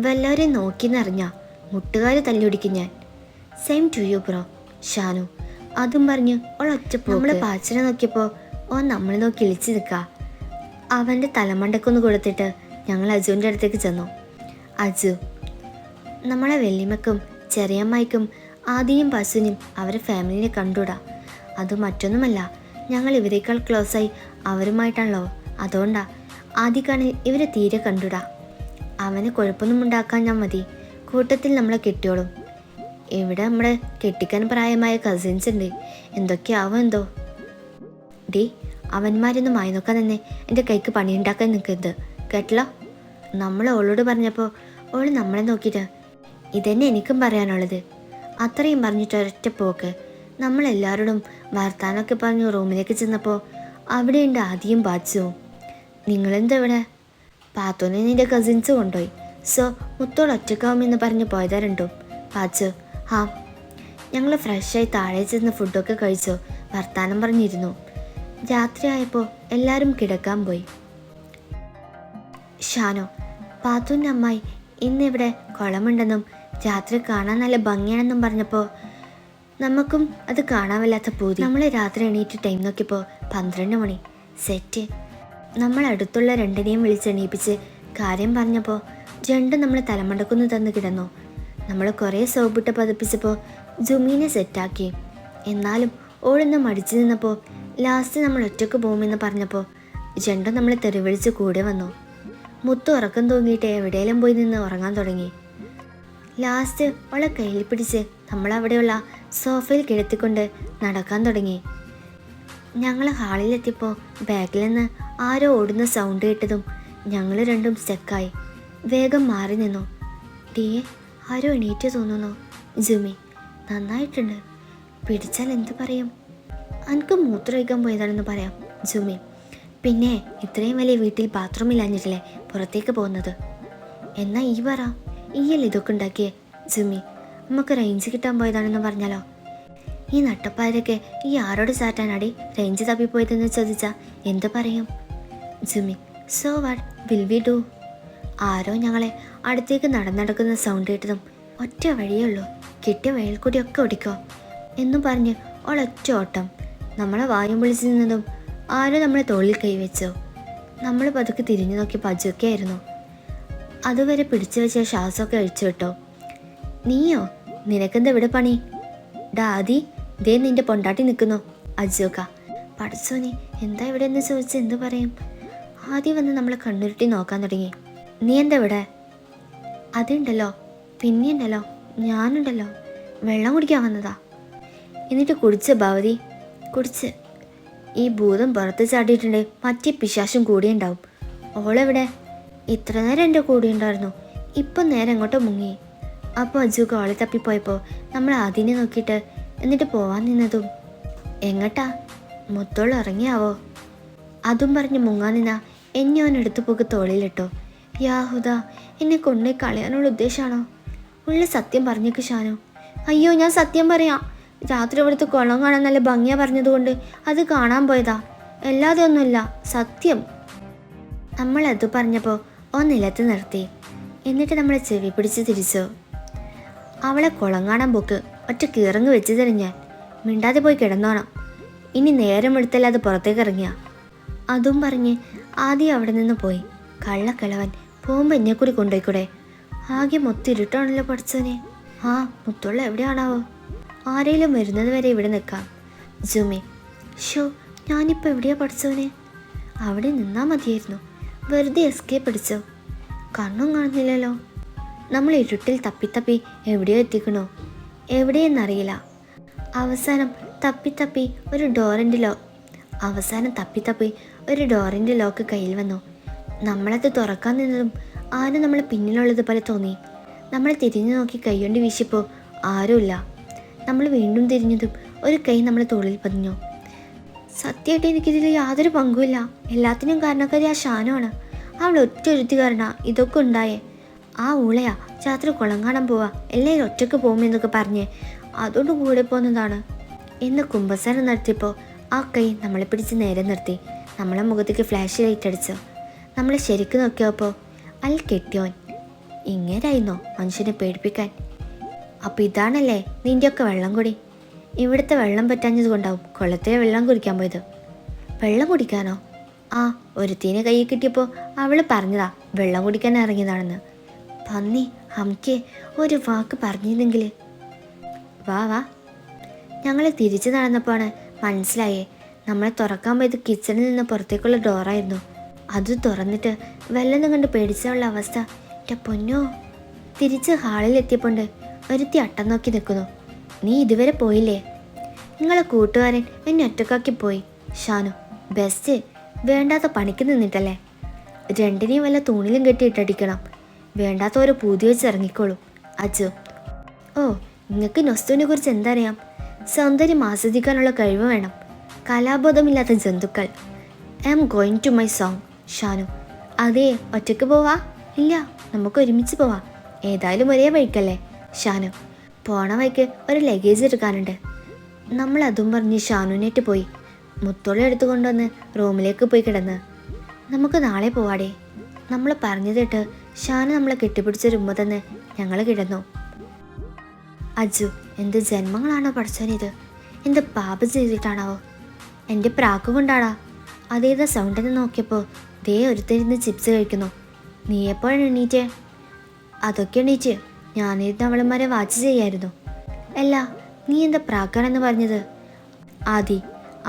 വല്ലവരെയും നോക്കിയെന്നറിഞ്ഞാൽ മുട്ടുകാർ തല്ലിയൊടിക്കും ഞാൻ. Same to you bro. Shanu അതും പറഞ്ഞ് ഒളൊറ്റപ്പോ നമ്മൾ പാച്ചിനെ നോക്കിയപ്പോൾ ഓൻ നമ്മളെ നോക്കി ഇളിച്ച് നിൽക്കുക. അവൻ്റെ തലമണ്ടക്കൊന്ന് കൊടുത്തിട്ട് ഞങ്ങൾ അജുവിൻ്റെ അടുത്തേക്ക് ചെന്നു. അജു, നമ്മളെ വല്യമ്മക്കും ചെറിയമ്മായിക്കും ആദിയും പശുവിനും അവരെ ഫാമിലിനെ കണ്ടുകൂടാ. അത് മറ്റൊന്നുമല്ല, ഞങ്ങൾ ഇവരേക്കാൾ ക്ലോസായി അവരുമായിട്ടാണല്ലോ. അതുകൊണ്ടാ ആദിക്കാണ് ഇവരെ തീരെ കണ്ടുകൂടാ. അവന് കുഴപ്പമൊന്നും ഉണ്ടാക്കാൻ ഞാൻ മതി. കൂട്ടത്തിൽ നമ്മളെ കെട്ടിയോളും. ഇവിടെ നമ്മുടെ കെട്ടിക്കാൻ പ്രായമായ കസിൻസ് ഉണ്ട്. എന്തൊക്കെയാവും എന്തോ. ഡി, അവന്മാരൊന്നും മായി നോക്കാൻ തന്നെ എൻ്റെ കൈക്ക് പണിയുണ്ടാക്കാൻ നിൽക്കരുത് കേട്ടല്ലോ. നമ്മൾ ഓളോട് പറഞ്ഞപ്പോൾ ഓൾ നമ്മളെ നോക്കിയിട്ട് ഇതന്നെ എനിക്കും പറയാനുള്ളത്. അത്രയും പറഞ്ഞിട്ട് ഒരൊറ്റ പോക്ക്. നമ്മളെല്ലാവരോടും വർത്താനമൊക്കെ പറഞ്ഞു റൂമിലേക്ക് ചെന്നപ്പോൾ അവിടെയുണ്ട് ആദ്യം ബാച്ചുവും. നിങ്ങളെന്താ ഇവിടെ? പാത്തോനെ നിൻ്റെ കസിൻസ് കൊണ്ടുപോയി. സോ മുത്തോൾ ഒറ്റക്കാവുമെന്ന് പറഞ്ഞ് പോയതാ രണ്ടും. പാച്ചു, ആ. ഞങ്ങൾ ഫ്രഷായി താഴെ ചെന്ന് ഫുഡൊക്കെ കഴിച്ചു വർത്താനം പറഞ്ഞിരുന്നു. രാത്രിയായപ്പോൾ എല്ലാവരും കിടക്കാൻ പോയി. ഷാനോ, പാത്തുവിൻ്റെ അമ്മായി ഇന്നിവിടെ കുളമുണ്ടെന്നും രാത്രി കാണാൻ നല്ല ഭംഗിയാണെന്നും പറഞ്ഞപ്പോൾ നമുക്കും അത് കാണാൻ വല്ലാത്ത പൂതി. നമ്മൾ രാത്രി എണീറ്റ് ടൈം നോക്കിയപ്പോൾ 12 മണി. സെറ്റ്. നമ്മൾ അടുത്തുള്ള രണ്ടിനെയും വിളിച്ചെണീപ്പിച്ച് കാര്യം പറഞ്ഞപ്പോൾ രണ്ടും നമ്മൾ തലമണ്ടക്കൊന്ന് തന്ന് കിടന്നു. നമ്മൾ കുറേ സോപ്പിട്ട് പതിപ്പിച്ചപ്പോൾ ജുമീനെ സെറ്റാക്കി. എന്നാലും ഓളൊന്ന് മടിച്ചു നിന്നപ്പോൾ ലാസ്റ്റ് നമ്മൾ ഒറ്റക്ക് പോകുമെന്ന് പറഞ്ഞപ്പോൾ രണ്ടും നമ്മൾ തെറിവിളിച്ച് കൂടെ വന്നു. മുത്ത് ഉറക്കം തൂങ്ങിയിട്ട് എവിടെയെങ്കിലും പോയി നിന്ന് ഉറങ്ങാൻ തുടങ്ങി. ലാസ്റ്റ് അവളെ കയ്യിൽ പിടിച്ച് നമ്മളവിടെയുള്ള സോഫയിൽ കിടത്തിക്കൊണ്ട് നടക്കാൻ തുടങ്ങി. ഞങ്ങൾ ഹാളിലെത്തിയപ്പോൾ ബാക്കിൽ നിന്ന് ആരോ ഓടുന്ന സൗണ്ട് കേട്ടതും ഞങ്ങൾ രണ്ടും സ്റ്റക്കായി. വേഗം മാറി നിന്നു. ടീയെ, ആരോ എണീറ്റ് തോന്നുന്നു. ജുമി, നന്നായിട്ടുണ്ട്. പിടിച്ചാൽ എന്ത് പറയും? എനിക്ക് മൂത്രമൊഴിക്കാൻ പോയതാണെന്ന് പറയാം. ജുമി, പിന്നെ ഇത്രയും വലിയ വീട്ടിൽ ബാത്റൂം ഇല്ലാഞ്ഞിട്ടില്ലേ പുറത്തേക്ക് പോകുന്നത്? എന്നാൽ ഈ പറ, ഈയല്ലേ ഇതൊക്കെ ഉണ്ടാക്കിയേ? ജുമി, നമുക്ക് റേഞ്ച് കിട്ടാൻ പോയതാണെന്ന് പറഞ്ഞാലോ? ഈ നട്ടപ്പാരൊക്കെ ഈ ആരോട് ചാറ്റാനാടി റേഞ്ച് തപ്പിപ്പോയതെന്ന് ചോദിച്ചാൽ എന്ത് പറയും? Jumi, so what will we do? ആരോ ഞങ്ങളെ അടുത്തേക്ക് നടക്കുന്ന സൗണ്ട് കേട്ടതും ഒറ്റ വഴിയേ ഉള്ളൂ, കിട്ടിയ വയൽക്കൂടിയൊക്കെ ഓടിക്കോ എന്നും പറഞ്ഞ് ഒളൊറ്റ ഓട്ടം. നമ്മളെ വായും വിളിച്ചു നിന്നതും ആരോ നമ്മളെ തോളിൽ കൈവച്ചോ. നമ്മൾ പതുക്കെ തിരിഞ്ഞു നോക്കി പജൊക്കെ ആയിരുന്നു. അതുവരെ പിടിച്ചു വെച്ച ശ്വാസമൊക്കെ അഴിച്ചു വിട്ടോ. നീയോ? നിനക്കെന്താ ഇവിടെ പണി? ഡാദി, ദേ നിന്റെ പൊണ്ടാട്ടി നിൽക്കുന്നു. അജോക്ക, പഠിച്ചോനെ എന്താ ഇവിടെ എന്ന് ചോദിച്ച് എന്ത് പറയും? ആദ്യം വന്ന് നമ്മളെ കണ്ണുരുട്ടി നോക്കാൻ തുടങ്ങി. നീ എന്താ ഇവിടെ? അതുണ്ടല്ലോ, പിന്നെയുണ്ടല്ലോ ഞാനുണ്ടല്ലോ, വെള്ളം കുടിക്കാൻ വന്നതാ. എന്നിട്ട് കുടിച്ച ഭവതി? കുടിച്ച്. ഈ ഭൂതം പുറത്ത് ചാടിയിട്ടുണ്ട്, മറ്റേ പിശാശും കൂടി ഉണ്ടാവും. ഓളെവിടെ? ഇത്ര നേരം എൻ്റെ കൂടെ ഉണ്ടായിരുന്നു, ഇപ്പം നേരെ അങ്ങോട്ട് മുങ്ങി. അപ്പോൾ അജു കോളി തപ്പിപ്പോയപ്പോൾ നമ്മൾ അതിനെ നോക്കിയിട്ട് എന്നിട്ട് പോവാൻ നിന്നതും എങ്ങട്ടാ മുത്തോളം ഇറങ്ങിയാവോ? അതും പറഞ്ഞ് മുങ്ങാൻ നിന്ന എന്നെ അവൻ എടുത്തു പോക്ക് തോളിലിട്ടോ. യാഹുദ, എന്നെ കൊണ്ടുപോയി കളയാനുള്ള ഉദ്ദേശമാണോ? ഉള്ള സത്യം പറഞ്ഞേക്ക് ഷാനു. അയ്യോ, ഞാൻ സത്യം പറയാം. രാത്രി ഇവിടുത്തെ കുളം കാണാൻ നല്ല ഭംഗിയാ പറഞ്ഞതുകൊണ്ട് അത് കാണാൻ പോയതാ, അല്ലാതെ ഒന്നുമില്ല, സത്യം. നമ്മളത് പറഞ്ഞപ്പോൾ ഓ നിലത്ത് നിർത്തി. എന്നിട്ട് നമ്മളെ ചെവി പിടിച്ച് തിരിച്ചു. അവളെ കുളം കാണാൻ പോക്ക് ഒറ്റ കീറങ്ങ് വെച്ച് തരിഞ്ഞാൽ മിണ്ടാതെ പോയി കിടന്നോണം. ഇനി നേരം എടുത്തല്ലാതെ പുറത്തേക്ക് ഇറങ്ങിയ. അതും പറഞ്ഞ് ആദ്യം അവിടെ നിന്ന് പോയി. കള്ളക്കിളവൻ പോകുമ്പോൾ എന്നെക്കൂടി കൊണ്ടുപോയിക്കൂടെ? ആകെ മൊത്തിരുട്ടാണല്ലോ പഠിച്ചോനെ. ആ മുത്തുള്ള എവിടെയാണാവോ? ആരെങ്കിലും വരുന്നത് വരെ ഇവിടെ നിൽക്കാം. ജുമി, ഷോ, ഞാനിപ്പോൾ എവിടെയാ പഠിച്ചോനെ? അവിടെ നിന്നാൽ മതിയായിരുന്നു, വെറുതെ എസ്കേപ്പ് അടിച്ചോ. കണ്ണും കാണുന്നില്ലല്ലോ. നമ്മൾ ഇരുട്ടിൽ തപ്പി എവിടെയോ എത്തിക്കണോ എവിടെയെന്നറിയില്ല. അവസാനം തപ്പി ഒരു ഡോറിൻ്റെ ലോക്ക് കയ്യിൽ വന്നു. നമ്മളത് തുറക്കാൻ നിന്നതും ആരും നമ്മളെ പിന്നിലുള്ളത് പോലെ തോന്നി. നമ്മൾ തിരിഞ്ഞു നോക്കി കൈകൊണ്ട് വീശിയപ്പോൾ ആരുമില്ല. നമ്മൾ വീണ്ടും തിരിഞ്ഞതും ഒരു കൈ നമ്മളെ തോളിൽ പതിഞ്ഞു. സത്യമായിട്ട് എനിക്കിതിൽ യാതൊരു പങ്കുമില്ല. എല്ലാത്തിനും കാരണക്കാരി ആ ഷാനുവാണ്. അവൾ ഒറ്റൊരുത്തി കാരണ ഇതൊക്കെ ഉണ്ടായേ. ആ ഊളയാ രാത്രി കുളം കാണാൻ പോവാ, എല്ലാവരും ഒറ്റയ്ക്ക് പോകുമെന്നൊക്കെ പറഞ്ഞ് അതുകൊണ്ട് കൂടെ പോകുന്നതാണ് എന്ന് കുമ്പസാരം നടത്തിയപ്പോൾ ആ കൈ നമ്മളെ പിടിച്ച് നേരെ നിർത്തി. നമ്മളെ മുഖത്തേക്ക് ഫ്ലാഷ് ലൈറ്റ് അടിച്ചു. നമ്മളെ ശരിക്കും നോക്കിയപ്പോൾ അൽ കെട്ടിയോൻ ഇങ്ങനായിരുന്നോ മനുഷ്യനെ പേടിപ്പിക്കാൻ? അപ്പം ഇതാണല്ലേ നിൻ്റെയൊക്കെ വെള്ളം കുടി. ഇവിടുത്തെ വെള്ളം പറ്റാഞ്ഞത് കൊണ്ടാവും കുളത്തിലെ വെള്ളം കുടിക്കാൻ പോയത്. വെള്ളം കുടിക്കാനോ? ആ, ഒരുത്തീനെ കൈ കിട്ടിയപ്പോൾ അവൾ പറഞ്ഞതാ വെള്ളം കുടിക്കാൻ ഇറങ്ങിയതാണെന്ന്. പന്നി, ഹംക്കെ ഒരു വാക്ക് പറഞ്ഞിരുന്നെങ്കിൽ. വാ വാ. ഞങ്ങൾ തിരിച്ചു നടന്നപ്പോഴാണ് മനസ്സിലായേ നമ്മളെ തുറക്കാൻ പോയത് കിച്ചണിൽ നിന്ന് പുറത്തേക്കുള്ള ഡോറായിരുന്നു. അത് തുറന്നിട്ട് വെള്ളം കണ്ട് പേടിച്ചുള്ള അവസ്ഥ. എൻ്റെ പൊന്നോ. തിരിച്ച് ഹാളിലെത്തിയപ്പോണ്ട് ഒരുത്തി അട്ടം നോക്കി നിൽക്കുന്നു. നീ ഇതുവരെ പോയില്ലേ? നിങ്ങളെ കൂട്ടുകാരൻ എന്നെ ഒറ്റക്കാക്കി പോയി. ഷാനു, ബെസ്റ്റ്. വേണ്ടാത്ത പണിക്ക് നിന്നിട്ടല്ലേ. രണ്ടിനെയും വല്ല തൂണിലും കെട്ടിയിട്ടടിക്കണം. വേണ്ടാത്ത ഓരോ പൂതി വെച്ച് ഇറങ്ങിക്കോളൂ. അജു, ഓ, നിങ്ങൾക്ക് നൊസ്തുവിനെ കുറിച്ച് എന്തറിയാം? സൗന്ദര്യം ആസ്വദിക്കാനുള്ള കഴിവ് വേണം. കലാബോധമില്ലാത്ത ജന്തുക്കൾ. I am going to my song. Shanu, അതേ, ഒറ്റയ്ക്ക് പോവാ? ഇല്ല, നമുക്ക് ഒരുമിച്ച് പോവാം. ഏതായാലും ഒരേ വഴിക്കല്ലേ. ഷാനു, പോണ വഴിക്ക് ഒരു ലഗേജ് എടുക്കാനുണ്ട്. നമ്മൾ അതും പറഞ്ഞ് ഷാനുവിനേറ്റ് പോയി. മുത്തോളം എടുത്തുകൊണ്ടുവന്ന് റൂമിലേക്ക് പോയി കിടന്ന്. നമുക്ക് നാളെ പോവാടേ. നമ്മൾ പറഞ്ഞതിട്ട് ഷാനു നമ്മളെ കെട്ടിപ്പിടിച്ചൊരു ഉമ്മ തന്നെ ഞങ്ങൾ കിടന്നു. അജു, എന്ത് ജന്മങ്ങളാണോ പഠിച്ചോനിത്? എന്ത് പാപം ചെയ്തിട്ടാണാവോ? എൻ്റെ പ്രാക്ക് കൊണ്ടാടാ. അതേതാ സൗണ്ടെന്ന് നോക്കിയപ്പോൾ ദേ ഒരുത്തരുന്ന് ചിപ്സ് കഴിക്കുന്നു. നീ എപ്പോഴാണ് എണീറ്റേ? അതൊക്കെ എണീറ്റ് ഞാനിരുന്ന് അവളന്മാരെ വാച്ച് ചെയ്യായിരുന്നു. അല്ല, നീ എന്താ പ്രാക്കാണെന്ന് പറഞ്ഞത്? ആദി,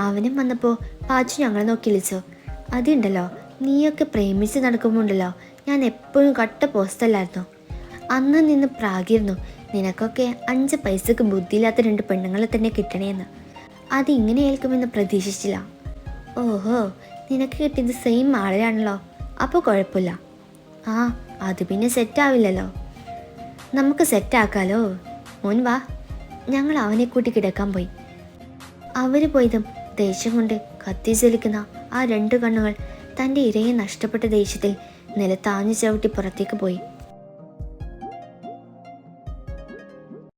അവനും വന്നപ്പോൾ പാച്ചു ഞങ്ങളെ നോക്കി വിളിച്ചോ. അതുണ്ടല്ലോ, നീയൊക്കെ പ്രേമിച്ച് നടക്കുമ്പോൾ ഉണ്ടല്ലോ, ഞാൻ എപ്പോഴും കട്ട പോസ്റ്റല്ലായിരുന്നു. അന്ന് നിന്ന് പ്രാഗിരുന്നു നിനക്കൊക്കെ 5 പൈസക്ക് ബുദ്ധിയില്ലാത്ത 2 പെണ്ണുങ്ങളെ തന്നെ കിട്ടണേന്ന്. അതിങ്ങനെ ഏൽക്കുമെന്ന് പ്രതീക്ഷിച്ചില്ല. ഓഹോ, നിനക്ക് കിട്ടിയത് സെയിം ആളിലാണല്ലോ. അപ്പോൾ കുഴപ്പമില്ല. ആ, അത് പിന്നെ സെറ്റാവില്ലല്ലോ. നമുക്ക് സെറ്റാക്കാലോ. മോൻ വാ. ഞങ്ങൾ അവനെ കൂട്ടി കിടക്കാൻ പോയി. അവർ പോയതും ദേഷ്യം കൊണ്ട് കത്തിജ്വലിക്കുന്ന ആ 2 കണ്ണുകൾ തൻ്റെ ഇരയെ നഷ്ടപ്പെട്ട ദേഷ്യത്തിൽ നിലത്താഞ്ഞു ചവിട്ടി പുറത്തേക്ക് പോയി.